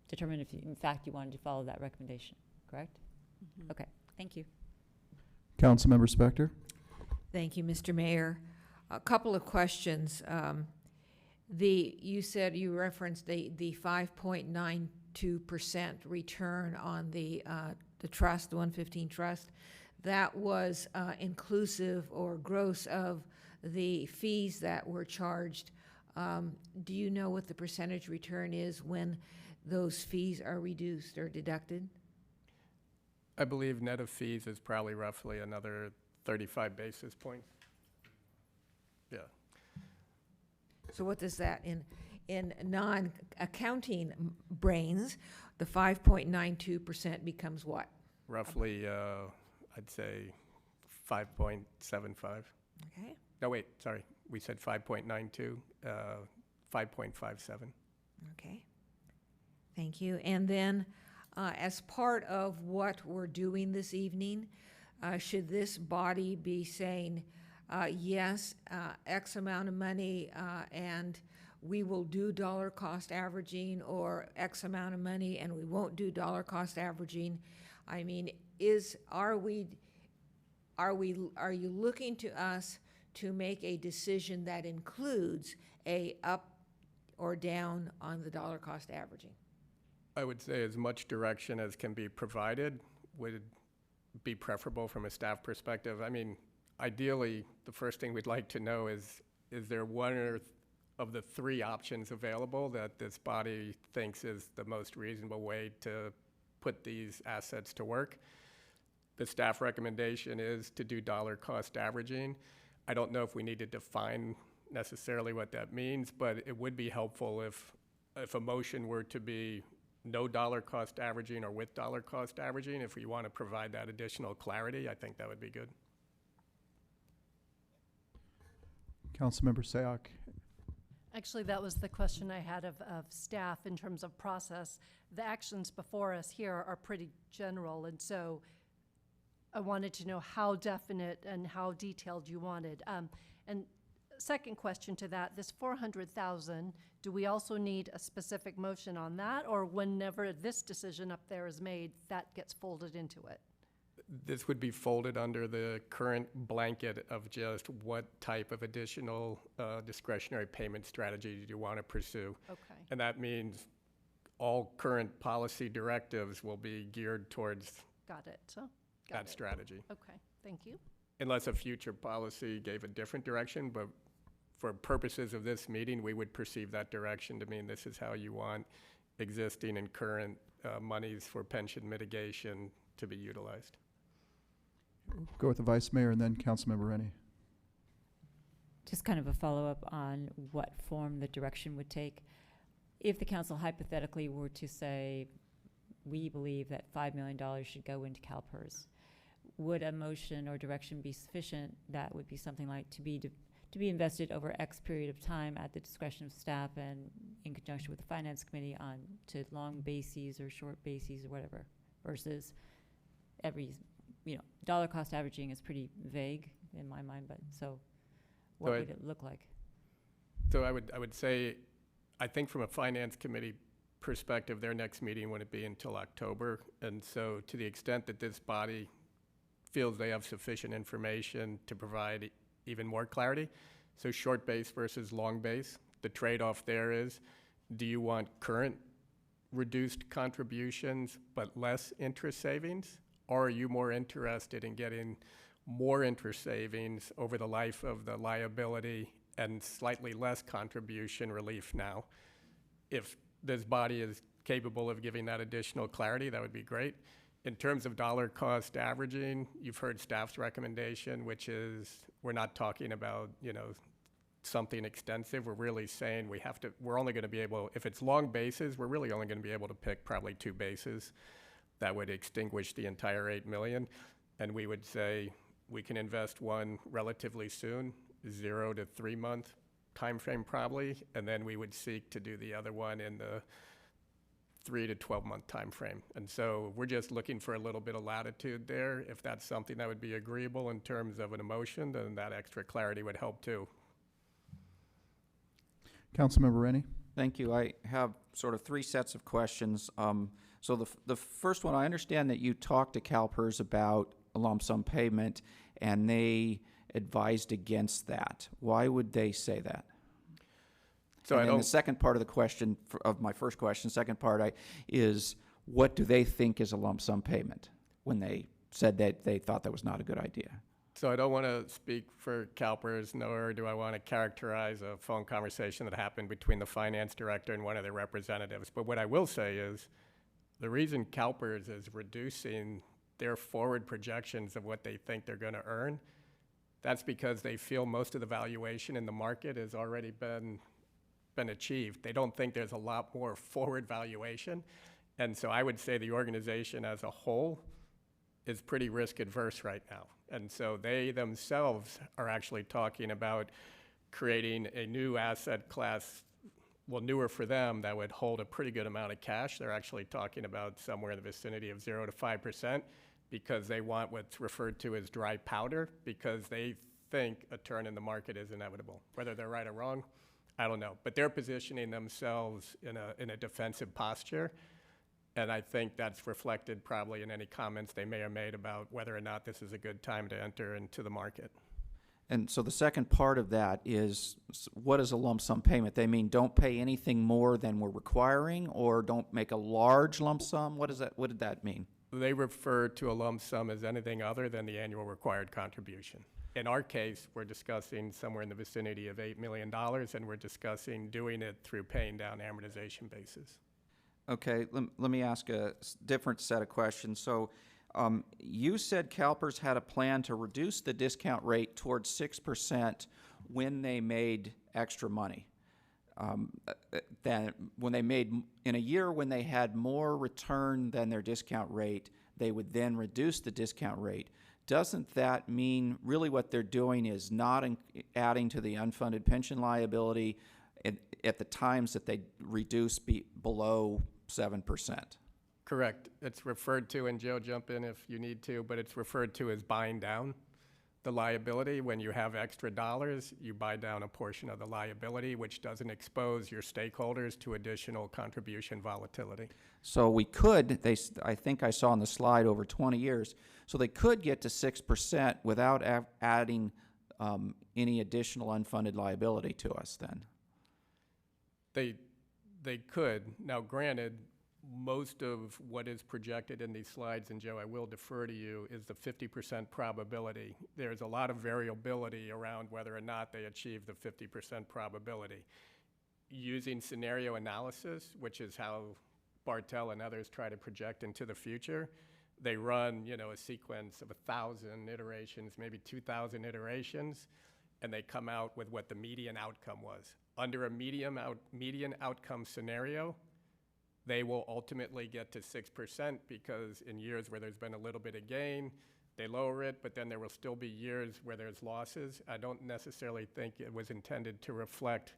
Speaker 5: determine if in fact you wanted to follow that recommendation. Correct?
Speaker 12: Mhm.
Speaker 5: Okay. Thank you.
Speaker 1: Councilmember Spector.
Speaker 11: Thank you, Mr. Mayor. A couple of questions. You said you referenced the 5.92% return on the trust, the 115 trust. That was inclusive or gross of the fees that were charged. Do you know what the percentage return is when those fees are reduced or deducted?
Speaker 6: I believe net of fees is probably roughly another 35 basis points. Yeah.
Speaker 11: So what does that, in non-accounting brains, the 5.92% becomes what?
Speaker 6: Roughly, I'd say 5.75.
Speaker 11: Okay.
Speaker 6: No, wait, sorry. We said 5.92, 5.57.
Speaker 11: Okay. Thank you. And then, as part of what we're doing this evening, should this body be saying, yes, X amount of money, and we will do dollar cost averaging, or X amount of money and we won't do dollar cost averaging? I mean, are you looking to us to make a decision that includes a up or down on the dollar cost averaging?
Speaker 6: I would say as much direction as can be provided would be preferable from a staff perspective. I mean, ideally, the first thing we'd like to know is there one of the three options available that this body thinks is the most reasonable way to put these assets to work? The staff recommendation is to do dollar cost averaging. I don't know if we need to define necessarily what that means, but it would be helpful if a motion were to be no dollar cost averaging or with dollar cost averaging. If we want to provide that additional clarity, I think that would be good.
Speaker 1: Councilmember Sayoc.
Speaker 7: Actually, that was the question I had of staff in terms of process. The actions before us here are pretty general, and so I wanted to know how definite and how detailed you wanted. And second question to that, this 400,000, do we also need a specific motion on that, or whenever this decision up there is made, that gets folded into it?
Speaker 6: This would be folded under the current blanket of just what type of additional discretionary payment strategy do you want to pursue.
Speaker 7: Okay.
Speaker 6: And that means all current policy directives will be geared towards
Speaker 7: Got it.
Speaker 6: that strategy.
Speaker 7: Okay, thank you.
Speaker 6: Unless a future policy gave a different direction, but for purposes of this meeting, we would perceive that direction to mean this is how you want existing and current monies for pension mitigation to be utilized.
Speaker 1: Go with the Vice Mayor and then Councilmember Rennie.
Speaker 5: Just kind of a follow-up on what form the direction would take. If the council hypothetically were to say, we believe that $5 million should go into CalPERS, would a motion or direction be sufficient that would be something like to be invested over X period of time at the discretion of staff and in conjunction with the Finance Committee on to long bases or short bases or whatever, versus every, dollar cost averaging is pretty vague in my mind, but so what would it look like?
Speaker 6: So I would say, I think from a Finance Committee perspective, their next meeting wouldn't be until October. And so to the extent that this body feels they have sufficient information to provide even more clarity, so short base versus long base, the trade-off there is, do you want current reduced contributions but less interest savings? Or are you more interested in getting more interest savings over the life of the liability and slightly less contribution relief now. If this body is capable of giving that additional clarity, that would be great. In terms of dollar cost averaging, you've heard staff's recommendation, which is we're not talking about, something extensive. We're really saying we're only going to be able, if it's long bases, we're really only going to be able to pick probably 2 bases that would extinguish the entire 8 million. And we would say we can invest one relatively soon, 0 to 3 month time frame probably, and then we would seek to do the other one in the 3 to 12 month time frame. And so we're just looking for a little bit of latitude there. If that's something that would be agreeable in terms of an emotion, then that extra clarity would help too.
Speaker 1: Councilmember Rennie?
Speaker 4: Thank you. I have sort of 3 sets of questions. So the first one, I understand that you talked to CalPERS about a lump sum payment, and they advised against that. Why would they say that?
Speaker 6: So
Speaker 4: and then the second part of the question, of my first question, second part is, what do they think is a lump sum payment when they said that they thought that was not a good idea?
Speaker 6: So I don't want to speak for CalPERS, nor do I want to characterize a phone conversation that happened between the finance director and one of their representatives. But what I will say is the reason CalPERS is reducing their forward projections of what they think they're going to earn, that's because they feel most of the valuation in the market has already been achieved. They don't think there's a lot more forward valuation. And so I would say the organization as a whole is pretty risk adverse right now. And so they themselves are actually talking about creating a new asset class, well, newer for them, that would hold a pretty good amount of cash. They're actually talking about somewhere in the vicinity of 0 to 5% because they want what's referred to as dry powder, because they think a turn in the market is inevitable. Whether they're right or wrong, I don't know. But they're positioning themselves in a defensive posture. And I think that's reflected probably in any comments they may have made about whether or not this is a good time to enter into the market.
Speaker 4: And so the second part of that is, what is a lump sum payment? They mean don't pay anything more than we're requiring, or don't make a large lump sum? What did that mean?
Speaker 6: They refer to a lump sum as anything other than the annual required contribution. In our case, we're discussing somewhere in the vicinity of $8 million, and we're discussing doing it through paying down amortization basis.
Speaker 4: Okay, let me ask a different set of questions. So you said CalPERS had a plan to reduce the discount rate towards 6% when they made extra money. Then when they made, in a year when they had more return than their discount rate, they would then reduce the discount rate. Doesn't that mean really what they're doing is not adding to the unfunded pension liability at the times that they reduce below 7%?
Speaker 6: Correct. It's referred to, and Joe, jump in if you need to, but it's referred to as buying down the liability. When you have extra dollars, you buy down a portion of the liability, which doesn't expose your stakeholders to additional contribution volatility.
Speaker 4: So we could, I think I saw on the slide, over 20 years, so they could get to 6% without adding any additional unfunded liability to us then.
Speaker 6: They could. Now, granted, most of what is projected in these slides, and Joe, I will defer to you, is the 50% probability. There's a lot of variability around whether or not they achieve the 50% probability. Using scenario analysis, which is how Bartel and others try to project into the future, they run, a sequence of 1,000 iterations, maybe 2,000 iterations, and they come out with what the median outcome was. Under a median outcome scenario, they will ultimately get to 6% because in years where there's been a little bit of gain, they lower it, but then there will still be years where there's losses. I don't necessarily think it was intended to reflect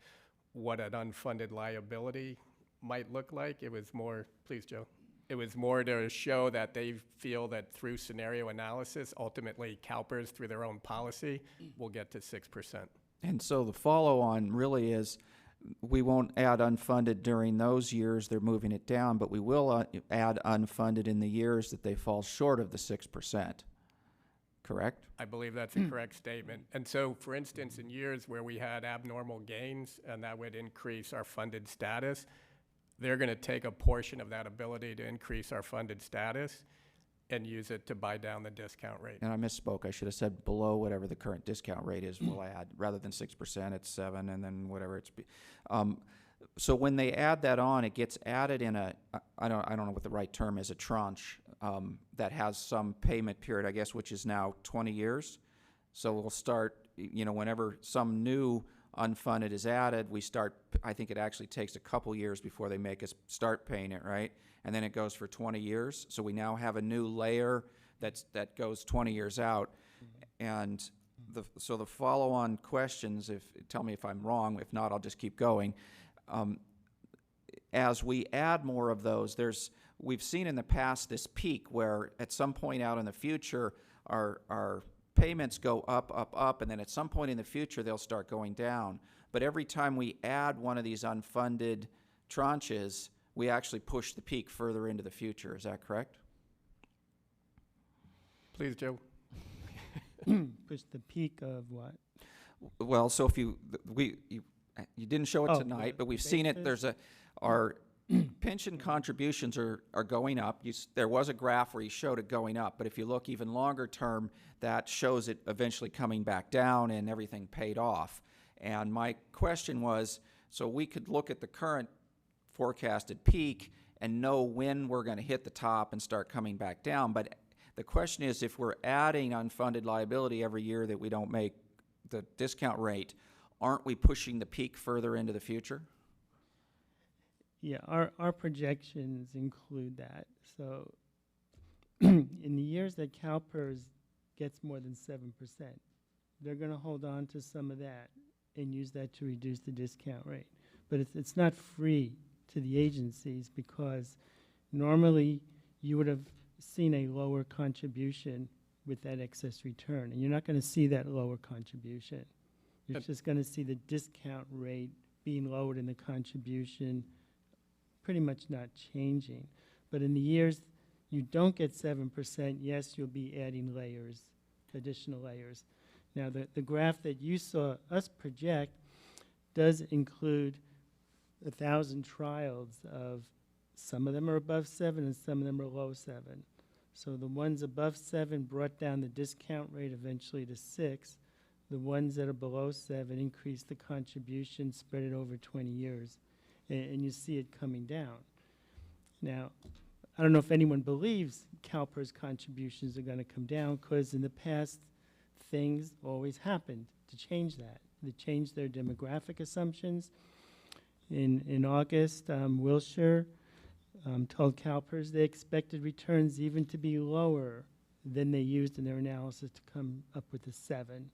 Speaker 6: what an unfunded liability might look like. It was more, please, Joe. It was more to show that they feel that through scenario analysis, ultimately CalPERS, through their own policy, will get to 6%.
Speaker 4: And so the follow-on really is, we won't add unfunded during those years they're moving it down, but we will add unfunded in the years that they fall short of the 6%. Correct?
Speaker 6: I believe that's a correct statement. And so, for instance, in years where we had abnormal gains and that would increase our funded status, they're going to take a portion of that ability to increase our funded status and use it to buy down the discount rate.
Speaker 4: And I misspoke. I should have said below whatever the current discount rate is, we'll add, rather than 6%, it's 7, and then whatever it's. So when they add that on, it gets added in a, I don't know what the right term is, a tranche that has some payment period, I guess, which is now 20 years. So we'll start, whenever some new unfunded is added, we start, I think it actually takes a couple years before they make us start paying it, right? And then it goes for 20 years. So we now have a new layer that goes 20 years out. And so the follow-on questions, tell me if I'm wrong, if not, I'll just keep going. As we add more of those, we've seen in the past this peak where at some point out in the future, our payments go up, and then at some point in the future, they'll start going down. But every time we add one of these unfunded tranches, we actually push the peak further into the future. Is that correct?
Speaker 6: Please, Joe.
Speaker 3: Push the peak of what?
Speaker 4: Well, so if you didn't show it tonight, but we've seen it. Our pension contributions are going up. There was a graph where you showed it going up, but if you look even longer term, that shows it eventually coming back down and everything paid off. And my question was, so we could look at the current forecasted peak and know when we're going to hit the top and start coming back down. But the question is, if we're adding unfunded liability every year that we don't make the discount rate, aren't we pushing the peak further into the future?
Speaker 3: Yeah, our projections include that. So in the years that CalPERS gets more than 7%, they're going to hold on to some of that and use that to reduce the discount rate. But it's not free to the agencies, because normally you would have seen a lower contribution with that excess return, and you're not going to see that lower contribution. You're just going to see the discount rate being lowered and the contribution pretty much not changing. But in the years you don't get 7%, yes, you'll be adding layers, additional layers. Now, the graph that you saw us project does include 1,000 trials of, some of them are above 7 and some of them are low 7. So the ones above 7 brought down the discount rate eventually to 6. The ones that are below 7 increase the contribution, spread it over 20 years, and you see it coming down. Now, I don't know if anyone believes CalPERS contributions are going to come down, because in the past, things always happened to change that. They changed their demographic assumptions. In August, Wilshire told CalPERS they expected returns even to be lower than they used in their analysis to come up with a 7.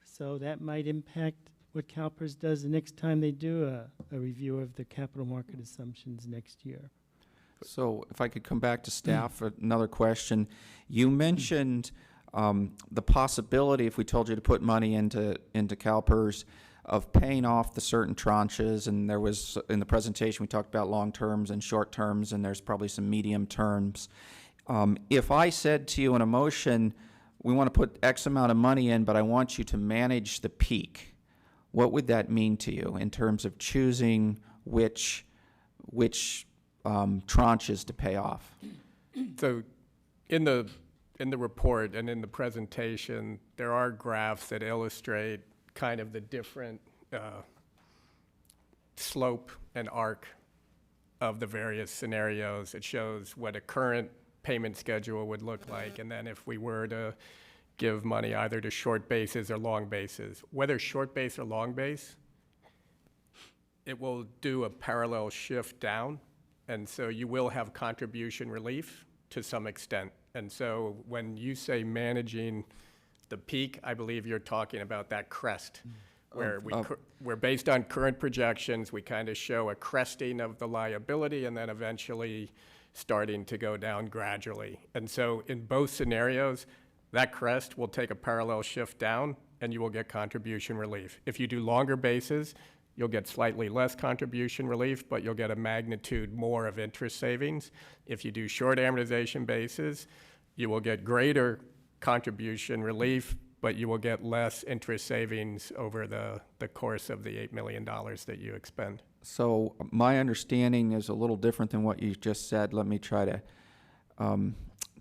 Speaker 3: So that might impact what CalPERS does the next time they do a review of the capital market assumptions next year.
Speaker 4: So if I could come back to staff for another question. You mentioned the possibility, if we told you to put money into CalPERS, of paying off the certain tranches, and there was, in the presentation, we talked about long terms and short terms, and there's probably some medium terms. If I said to you in a motion, we want to put X amount of money in, but I want you to manage the peak, what would that mean to you in terms of choosing which tranches to pay off?
Speaker 6: So in the report and in the presentation, there are graphs that illustrate kind of the different slope and arc of the various scenarios. It shows what a current payment schedule would look like, and then if we were to give money either to short bases or long bases. Whether short base or long base, it will do a parallel shift down, and so you will have contribution relief to some extent. And so when you say managing the peak, I believe you're talking about that crest, where we're based on current projections, we kind of show a cresting of the liability and then eventually starting to go down gradually. And so in both scenarios, that crest will take a parallel shift down and you will get contribution relief. If you do longer bases, you'll get slightly less contribution relief, but you'll get a magnitude more of interest savings. If you do short amortization bases, you will get greater contribution relief, but you will get less interest savings over the course of the $8 million that you expend.
Speaker 4: So my understanding is a little different than what you just said. Let me try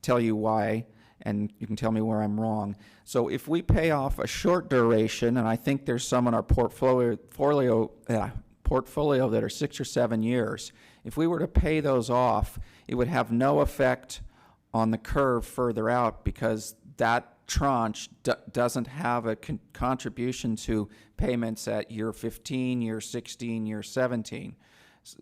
Speaker 4: tell you why, and you can tell me where I'm wrong. So if we pay off a short duration, and I think there's some in our portfolio that are 6 or 7 years, if we were to pay those off, it would have no effect on the curve further out because that tranche doesn't have a contribution to payments at year 15, year 16, year 17.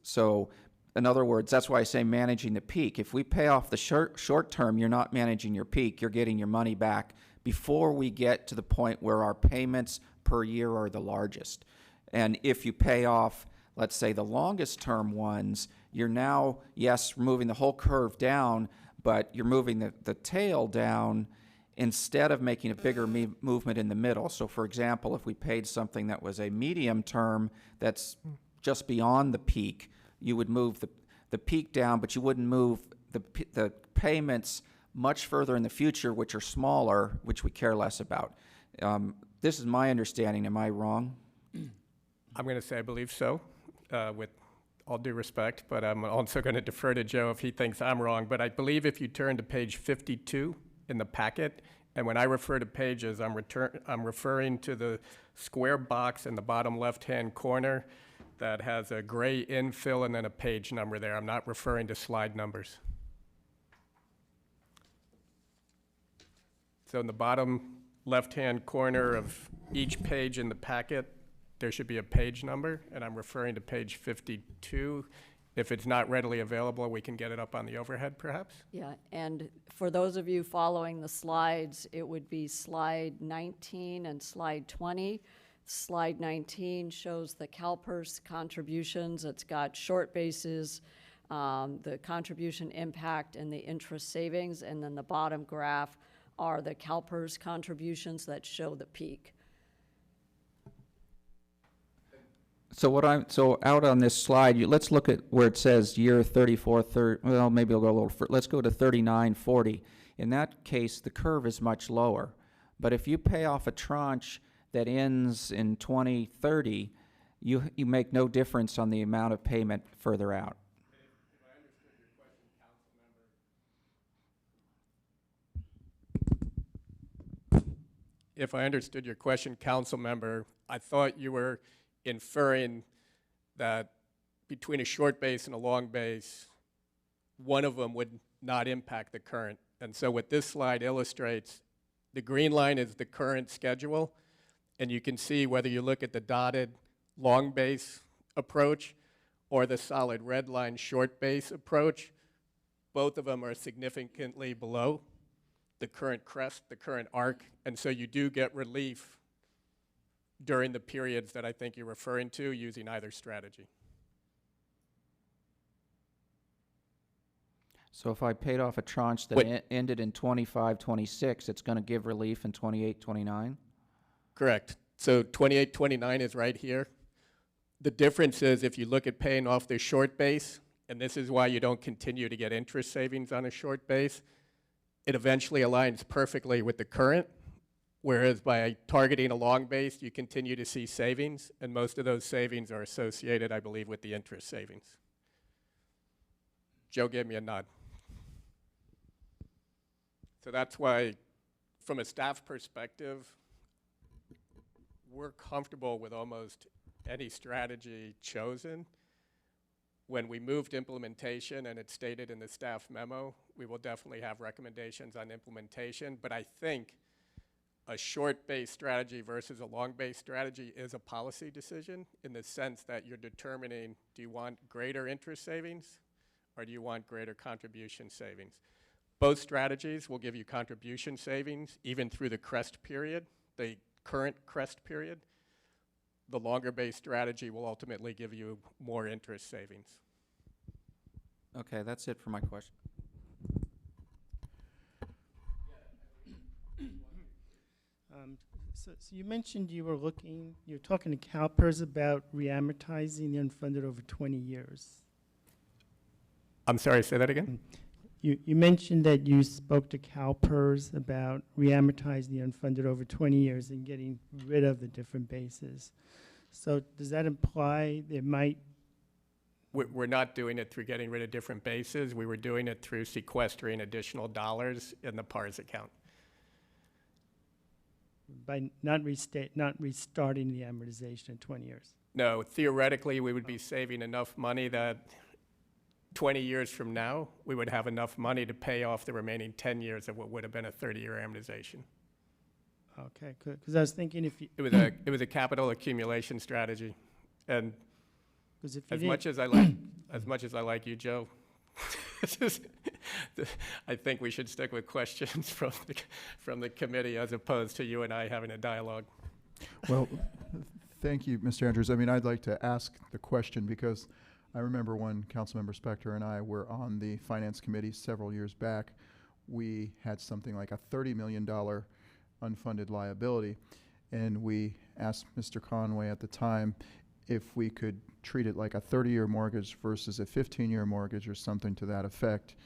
Speaker 4: So in other words, that's why I say managing the peak. If we pay off the short term, you're not managing your peak. You're getting your money back before we get to the point where our payments per year are the largest. And if you pay off, let's say, the longest term ones, you're now, yes, moving the whole curve down, but you're moving the tail down instead of making a bigger movement in the middle. So for example, if we paid something that was a medium term that's just beyond the peak, you would move the peak down, but you wouldn't move the payments much further in the future, which are smaller, which we care less about. This is my understanding. Am I wrong?
Speaker 6: I'm going to say I believe so, with all due respect, but I'm also going to defer to Joe if he thinks I'm wrong. But I believe if you turn to page 52 in the packet, and when I refer to pages, I'm referring to the square box in the bottom left-hand corner that has a gray infill and then a page number there. I'm not referring to slide numbers. So in the bottom left-hand corner of each page in the packet, there should be a page number, and I'm referring to page 52. If it's not readily available, we can get it up on the overhead, perhaps?
Speaker 12: Yeah, and for those of you following the slides, it would be slide 19 and slide 20. Slide 19 shows the CalPERS contributions. It's got short bases, the contribution impact, and the interest savings, and then the bottom graph are the CalPERS contributions that show the peak.
Speaker 4: So out on this slide, let's look at where it says year 34, well, maybe we'll go a little further. Let's go to 39, 40. In that case, the curve is much lower. But if you pay off a tranche that ends in 2030, you make no difference on the amount of payment further out.
Speaker 6: If I understood your question, council member, I thought you were inferring that between a short base and a long base, one of them would not impact the current. And so what this slide illustrates, the green line is the current schedule, and you can see whether you look at the dotted long base approach or the solid red line short base approach, both of them are significantly below the current crest, the current arc, and so you do get relief during the periods that I think you're referring to using either strategy.
Speaker 4: So if I paid off a tranche that ended in 25, 26, it's going to give relief in 28, 29?
Speaker 6: Correct. So 28, 29 is right here. The difference is if you look at paying off the short base, and this is why you don't continue to get interest savings on a short base, it eventually aligns perfectly with the current, whereas by targeting a long base, you continue to see savings, and most of those savings are associated, I believe, with the interest savings. Joe gave me a nod. So that's why, from a staff perspective, we're comfortable with almost any strategy chosen. When we move to implementation, and it's stated in the staff memo, we will definitely have recommendations on implementation, but I think a short-based strategy versus a long-based strategy is a policy decision in the sense that you're determining, do you want greater interest savings or do you want greater contribution savings? Both strategies will give you contribution savings even through the crest period, the current crest period. The longer-based strategy will ultimately give you more interest savings.
Speaker 4: Okay, that's it for my question.
Speaker 3: So you mentioned you were talking to CalPERS about reamortizing the unfunded over 20 years.
Speaker 6: I'm sorry, say that again?
Speaker 3: You mentioned that you spoke to CalPERS about reamortizing the unfunded over 20 years and getting rid of the different bases. So does that imply there might
Speaker 6: we're not doing it through getting rid of different bases. We were doing it through sequestering additional dollars in the PARS account.
Speaker 3: By not restarting the amortization in 20 years.
Speaker 6: No, theoretically, we would be saving enough money that 20 years from now, we would have enough money to pay off the remaining 10 years of what would have been a 30-year amortization.
Speaker 3: Okay, good. Because I was thinking if you,
Speaker 6: It was a capital accumulation strategy, and
Speaker 3: because if you
Speaker 6: as
Speaker 3: didn't,
Speaker 6: much as I like you, Joe, I think we should stick with questions from the committee as opposed to you and I having a dialogue.
Speaker 1: Well, thank you, Mr. Andrews. I mean, I'd like to ask the question because I remember when Councilmember Spector and I were on the Finance Committee several years back, we had something like a $30 million unfunded liability, and we asked Mr. Conway at the time if we could treat it like a 30-year mortgage versus a 15-year mortgage or something to that effect.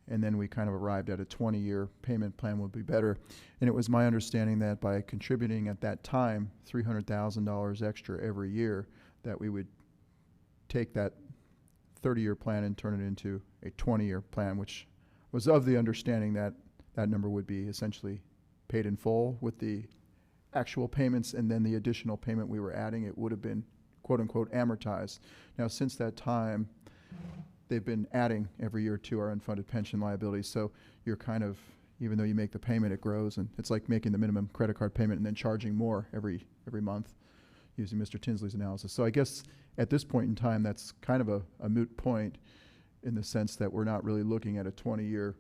Speaker 1: And then we kind of arrived at a 20-year payment plan would be better. And it was my understanding that by contributing at that time $300,000 extra every year, that we would take that 30-year plan and turn it into a 20-year plan, which was of the understanding that that number would be essentially paid in full with the actual payments, and then the additional payment we were adding, it would have been quote-unquote amortized. Now, since that time, they've been adding every year to our unfunded pension liabilities. So you're kind of, even though you make the payment, it grows, and it's like making the minimum credit card payment and then charging more every month, using Mr. Tinsley's analysis. So I guess at this point in time, that's kind of a moot point in the sense that we're not really looking at a 20-year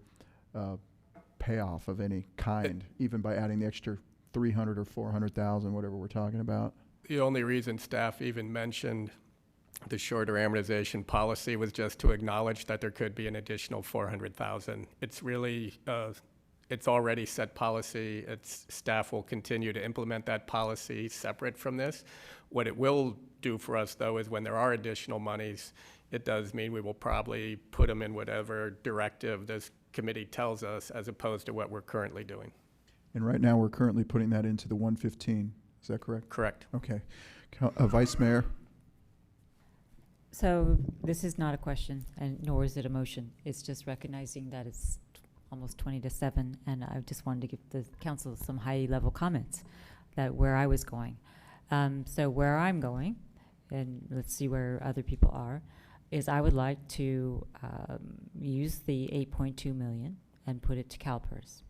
Speaker 1: payoff of any kind, even by adding the extra 300 or 400,000, whatever we're talking about.
Speaker 6: The only reason staff even mentioned the shorter amortization policy was just to acknowledge that there could be an additional 400,000. It's really, it's already set policy. Staff will continue to implement that policy separate from this. What it will do for us, though, is when there are additional monies, it does mean we will probably put them in whatever directive this committee tells us, as opposed to what we're currently doing.
Speaker 1: And right now, we're currently putting that into the 115. Is that correct?
Speaker 6: Correct.
Speaker 1: Okay. Vice Mayor?
Speaker 5: So this is not a question, and nor is it a motion. It's just recognizing that it's almost 20 to 7, and I just wanted to give the council some high-level comments that where I was going. So where I'm going, and let's see where other people are, is I would like to use the 8.2 million and put it to CalPERS.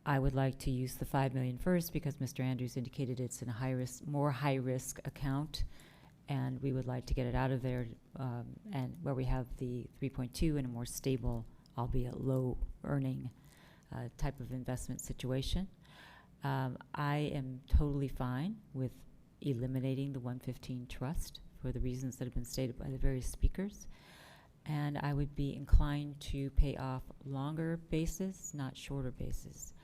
Speaker 5: I would like to use the 5 million first because Mr. Andrews indicated it's in a more high-risk account, and we would like to get it out of there, and where we have the 3.2 in a more stable, albeit low-earning type of investment situation. I am totally fine with eliminating the 115 trust for the reasons that have been stated by the various speakers, and I would be inclined to pay off longer bases, not shorter bases.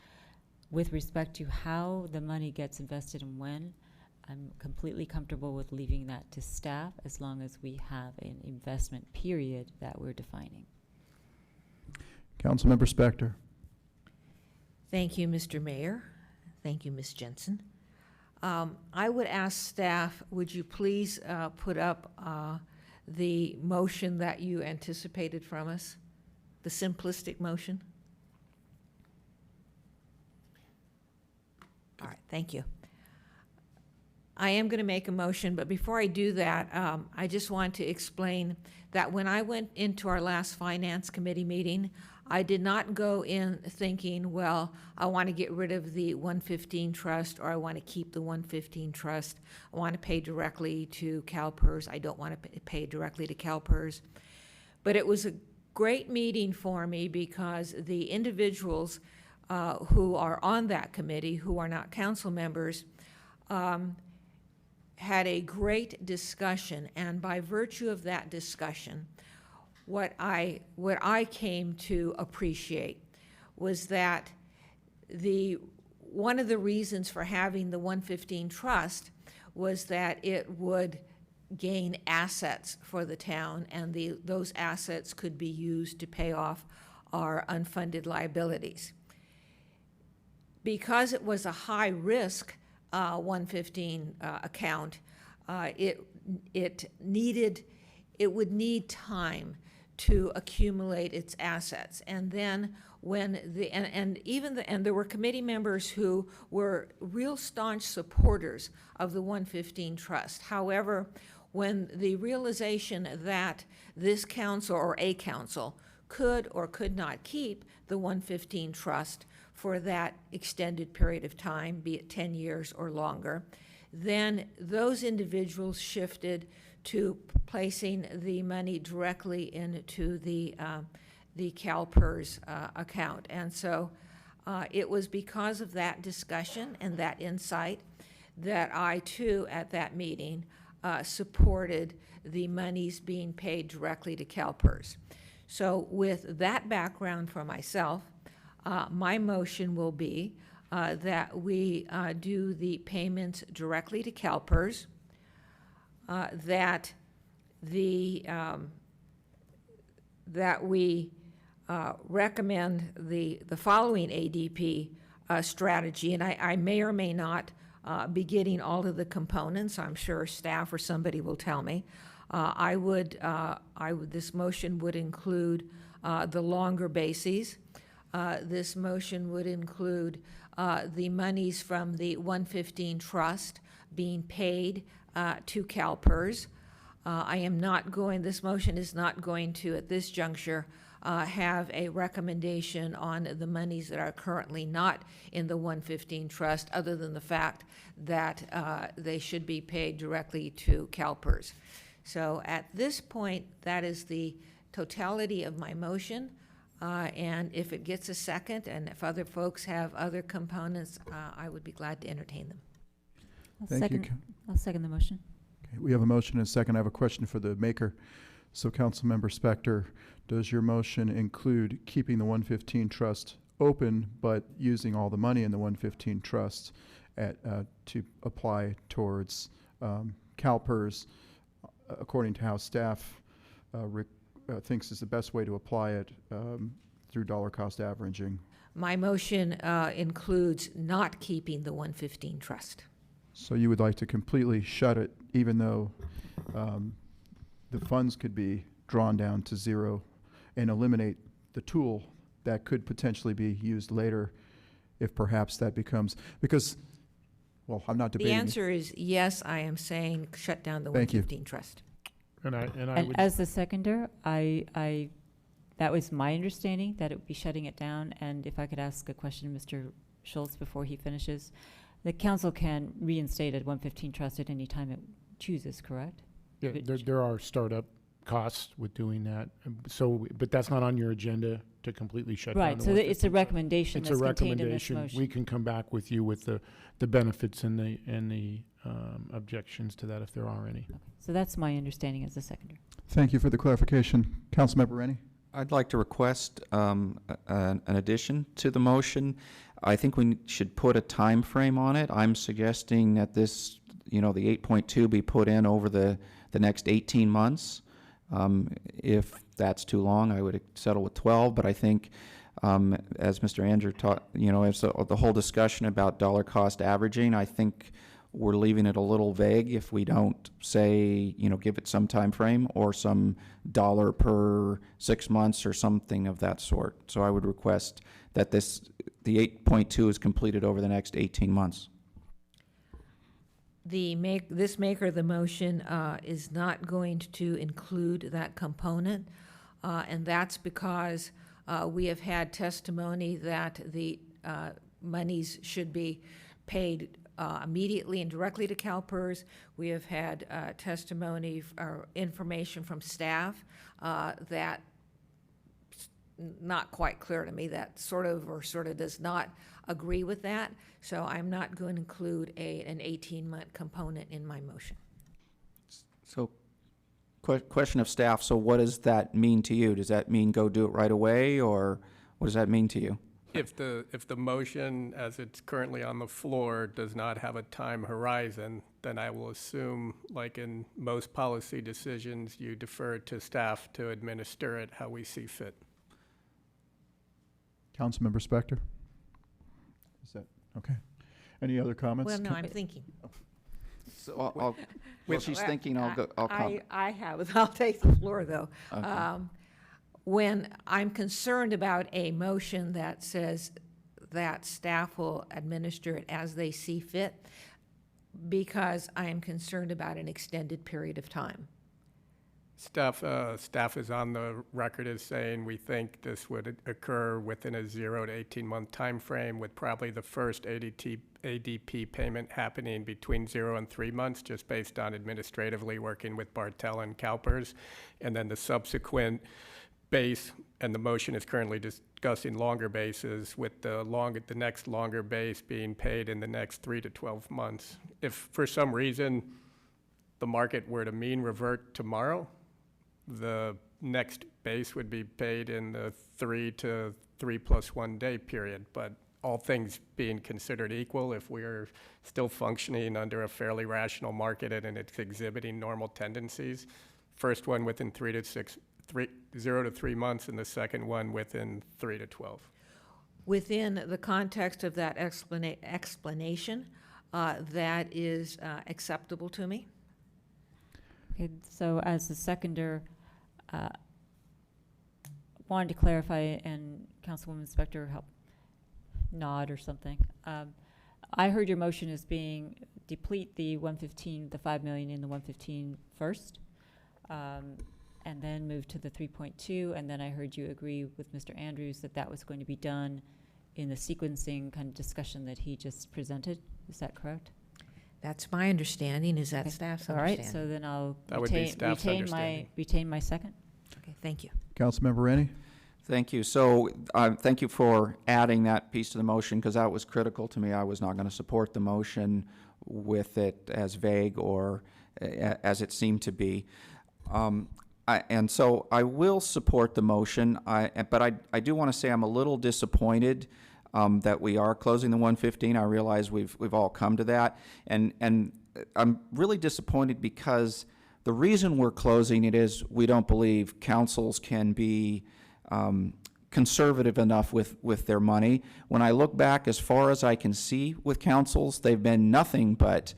Speaker 5: With respect to how the money gets invested and when, I'm completely comfortable with leaving that to staff as long as we have an investment period that we're defining.
Speaker 1: Councilmember Spector.
Speaker 11: Thank you, Mr. Mayor. Thank you, Ms. Jensen. I would ask staff, would you please put up the motion that you anticipated from us, the simplistic motion? All right, thank you. I am going to make a motion, but before I do that, I just want to explain that when I went into our last Finance Committee meeting, I did not go in thinking, well, I want to get rid of the 115 trust, or I want to keep the 115 trust. I want to pay directly to CalPERS. I don't want to pay directly to CalPERS. But it was a great meeting for me because the individuals who are on that committee, who are not council members, had a great discussion, and by virtue of that discussion, what I came to appreciate was that one of the reasons for having the 115 trust was that it would gain assets for the town, and those assets could be used to pay off our unfunded liabilities. Because it was a high-risk 115 account, it needed it would need time to accumulate its assets. And then when and there were committee members who were real staunch supporters of the 115 trust. However, when the realization that this council or a council could or could not keep the 115 trust for that extended period of time, be it 10 years or longer, then those individuals shifted to placing the money directly into the CalPERS account. And so it was because of that discussion and that insight that I too, at that meeting, supported the monies being paid directly to CalPERS. So with that background for myself, my motion will be that we do the payments directly to CalPERS, that we recommend the following ADP strategy, and I may or may not be getting all of the components. I'm sure staff or somebody will tell me. This motion would include the longer bases. This motion would include the monies from the 115 trust being paid to CalPERS. This motion is not going to, at this juncture, have a recommendation on the monies that are currently not in the 115 trust, other than the fact that they should be paid directly to CalPERS. So at this point, that is the totality of my motion. And if it gets a second, and if other folks have other components, I would be glad to entertain them.
Speaker 5: I'll second the motion.
Speaker 1: Okay, we have a motion and a second. I have a question for the maker. So Councilmember Spector, does your motion include keeping the 115 trust open, but using all the money in the 115 trust to apply towards CalPERS, according to how staff thinks is the best way to apply it through dollar cost averaging?
Speaker 11: My motion includes not keeping the 115 trust.
Speaker 1: So you would like to completely shut it, even though the funds could be drawn down to zero, and eliminate the tool that could potentially be used later if perhaps that becomes, because, well, I'm not debating.
Speaker 11: The answer is yes, I am saying shut down the
Speaker 1: Thank you.
Speaker 11: 115 trust.
Speaker 5: And as the seconder, that was my understanding, that it would be shutting it down. And if I could ask a question, Mr. Schultz, before he finishes, the council can reinstate a 115 trust at any time it chooses, correct?
Speaker 13: Yeah, there are startup costs with doing that. But that's not on your agenda to completely shut down.
Speaker 5: Right, so it's a recommendation that's contained in this motion.
Speaker 13: It's a recommendation. We can come back with you with the benefits and the objections to that if there are any.
Speaker 5: Okay. So that's my understanding as a seconder.
Speaker 1: Thank you for the clarification. Councilmember Rennie?
Speaker 4: I'd like to request an addition to the motion. I think we should put a time frame on it. I'm suggesting that this, the 8.2 be put in over the next 18 months. If that's too long, I would settle with 12, but I think as Mr. Andrew taught, as the whole discussion about dollar cost averaging, I think we're leaving it a little vague if we don't say, give it some time frame or some dollar per 6 months or something of that sort. So I would request that the 8.2 is completed over the next 18 months.
Speaker 11: This maker of the motion is not going to include that component, and that's because we have had testimony that the monies should be paid immediately and directly to CalPERS. We have had testimony or information from staff that not quite clear to me, that sort of does not agree with that. So I'm not going to include an 18-month component in my motion.
Speaker 4: So question of staff, so what does that mean to you? Does that mean go do it right away, or what does that mean to you?
Speaker 6: If the motion, as it's currently on the floor, does not have a time horizon, then I will assume, like in most policy decisions, you defer to staff to administer it how we see fit.
Speaker 1: Councilmember Spector? Is that okay? Any other comments?
Speaker 11: Well, no, I'm thinking.
Speaker 4: So while she's
Speaker 11: Well,
Speaker 4: thinking, I'll comment.
Speaker 11: I'll take the floor, though.
Speaker 4: Okay.
Speaker 11: When I'm concerned about a motion that says that staff will administer it as they see fit, because I am concerned about an extended period of time.
Speaker 6: Staff is on the record as saying we think this would occur within a 0 to 18-month time frame, with probably the first ADP payment happening between 0 and 3 months, just based on administratively working with Bartel and CalPERS, and then the subsequent base, and the motion is currently discussing longer bases, with the next longer base being paid in the next 3 to 12 months. If for some reason the market were to mean revert tomorrow, the next base would be paid in the 3 to 3+1 day period. But all things being considered equal, if we're still functioning under a fairly rational market and it's exhibiting normal tendencies, first one within 0 to 3 months, and the second one within 3 to 12.
Speaker 11: Within the context of that explanation, that is acceptable to me.
Speaker 5: Okay, so as the seconder, wanted to clarify, and Councilwoman Spector help nod or something. I heard your motion as being deplete the 115, the 5 million in the 115 first, and then move to the 3.2, and then I heard you agree with Mr. Andrews that that was going to be done in the sequencing kind of discussion that he just presented. Is that correct?
Speaker 11: That's my understanding. Is that
Speaker 5: Okay.
Speaker 11: staff's
Speaker 5: All
Speaker 11: understanding?
Speaker 5: right, so then I'll
Speaker 6: That would be staff's understanding.
Speaker 5: retain my second.
Speaker 11: Okay, thank you.
Speaker 1: Councilmember Rennie?
Speaker 4: Thank you. So thank you for adding that piece to the motion, because that was critical to me. I was not going to support the motion with it as vague or as it seemed to be. And so I will support the motion, but I do want to say I'm a little disappointed that we are closing the 115. I realize we've all come to that, and I'm really disappointed because the reason we're closing it is we don't believe councils can be conservative enough with their money. When I look back, as far as I can see with councils, they've been nothing but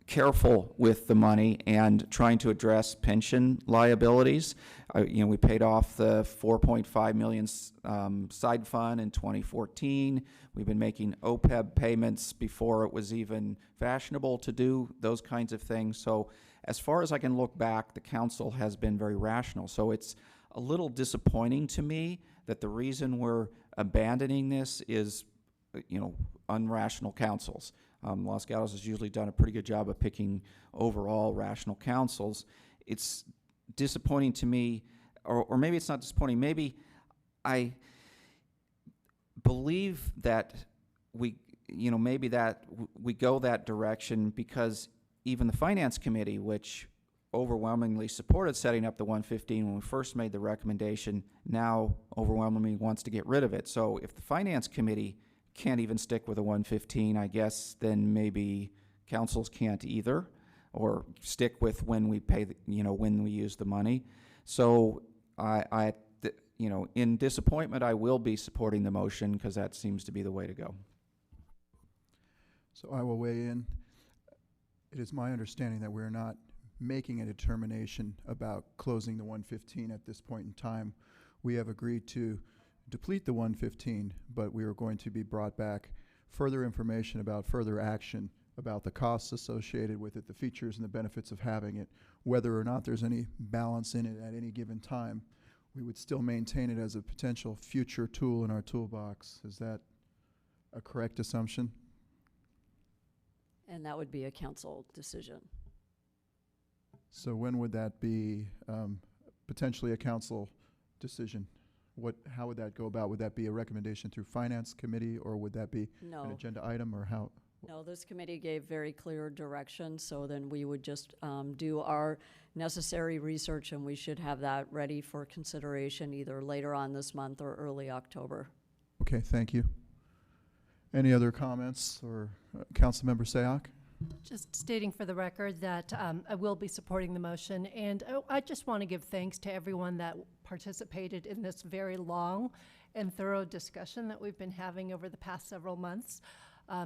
Speaker 4: careful with the money and trying to address pension liabilities. We paid off the 4.5 million side fund in 2014. We've been making OPEB payments before it was even fashionable to do those kinds of things. So as far as I can look back, the council has been very rational. So it's a little disappointing to me that the reason we're abandoning this is, unrational councils. Los Gatos has usually done a pretty good job of picking overall rational councils. It's disappointing to me, or maybe it's not disappointing. Maybe I believe that we go that direction because even the Finance Committee, which overwhelmingly supported setting up the 115 when we first made the recommendation, now overwhelmingly wants to get rid of it. So if the Finance Committee can't even stick with a 115, I guess then maybe councils can't either, or stick with when we pay, when we use the money. So in disappointment, I will be supporting the motion because that seems to be the way to go.
Speaker 1: So I will weigh in. It is my understanding that we're not making a determination about closing the 115 at this point in time. We have agreed to deplete the 115, but we are going to be brought back further information about further action, about the costs associated with it, the features and the benefits of having it, whether or not there's any balance in it at any given time. We would still maintain it as a potential future tool in our toolbox. Is that a correct assumption?
Speaker 12: And that would be a council decision.
Speaker 1: So when would that be potentially a council decision? How would that go about? Would that be a recommendation through Finance Committee, or would that be an agenda item, or how?
Speaker 12: No, this committee gave very clear direction, so then we would just do our necessary research, and we should have that ready for consideration either later on this month or early October.
Speaker 1: Okay, thank you. Any other comments, or Councilmember Sayoc?
Speaker 7: Just stating for the record that I will be supporting the motion, and I just want to give thanks to everyone that participated in this very long and thorough discussion that we've been having over the past several months.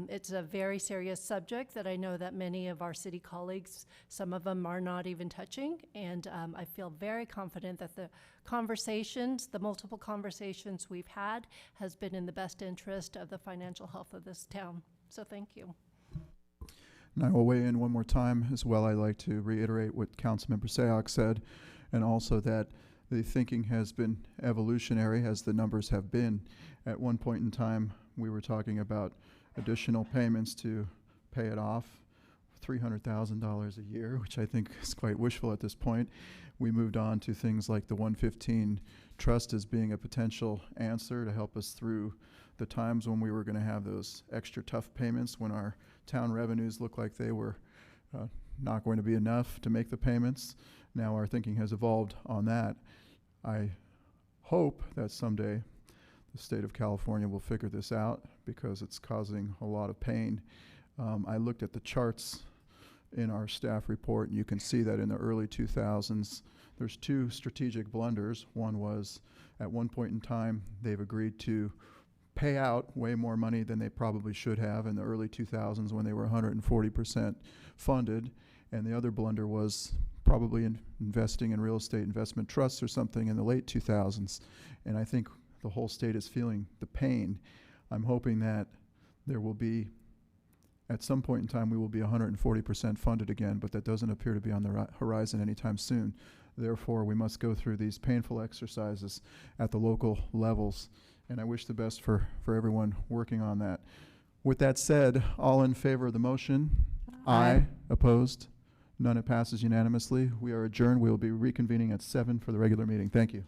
Speaker 7: It's a very serious subject that I know that many of our city colleagues, some of them are not even touching, and I feel very confident that the conversations, the multiple conversations we've had, has been in the best interest of the financial health of this town. So thank you.
Speaker 1: And I will weigh in one more time as well. I'd like to reiterate what Councilmember Sayoc said, and also that the thinking has been evolutionary as the numbers have been. At one point in time, we were talking about additional payments to pay it off, $300,000 a year, which I think is quite wishful at this point. We moved on to things like the 115 trust as being a potential answer to help us through the times when we were going to have those extra tough payments, when our town revenues looked like they were not going to be enough to make the payments. Now our thinking has evolved on that. I hope that someday the state of California will figure this out, because it's causing a lot of pain. I looked at the charts in our staff report, and you can see that in the early 2000s, there's two strategic blunders. One was, at one point in time, they've agreed to pay out way more money than they probably should have in the early 2000s when they were 140% funded. And the other blunder was probably investing in real estate investment trusts or something in the late 2000s. And I think the whole state is feeling the pain. I'm hoping that there will be, at some point in time, we will be 140% funded again, but that doesn't appear to be on the horizon anytime soon. Therefore, we must go through these painful exercises at the local levels, and I wish the best for everyone working on that. With that said, all in favor of the motion? Aye. Opposed? None. It passes unanimously. We are adjourned. We will be reconvening at 7 for the regular meeting. Thank you.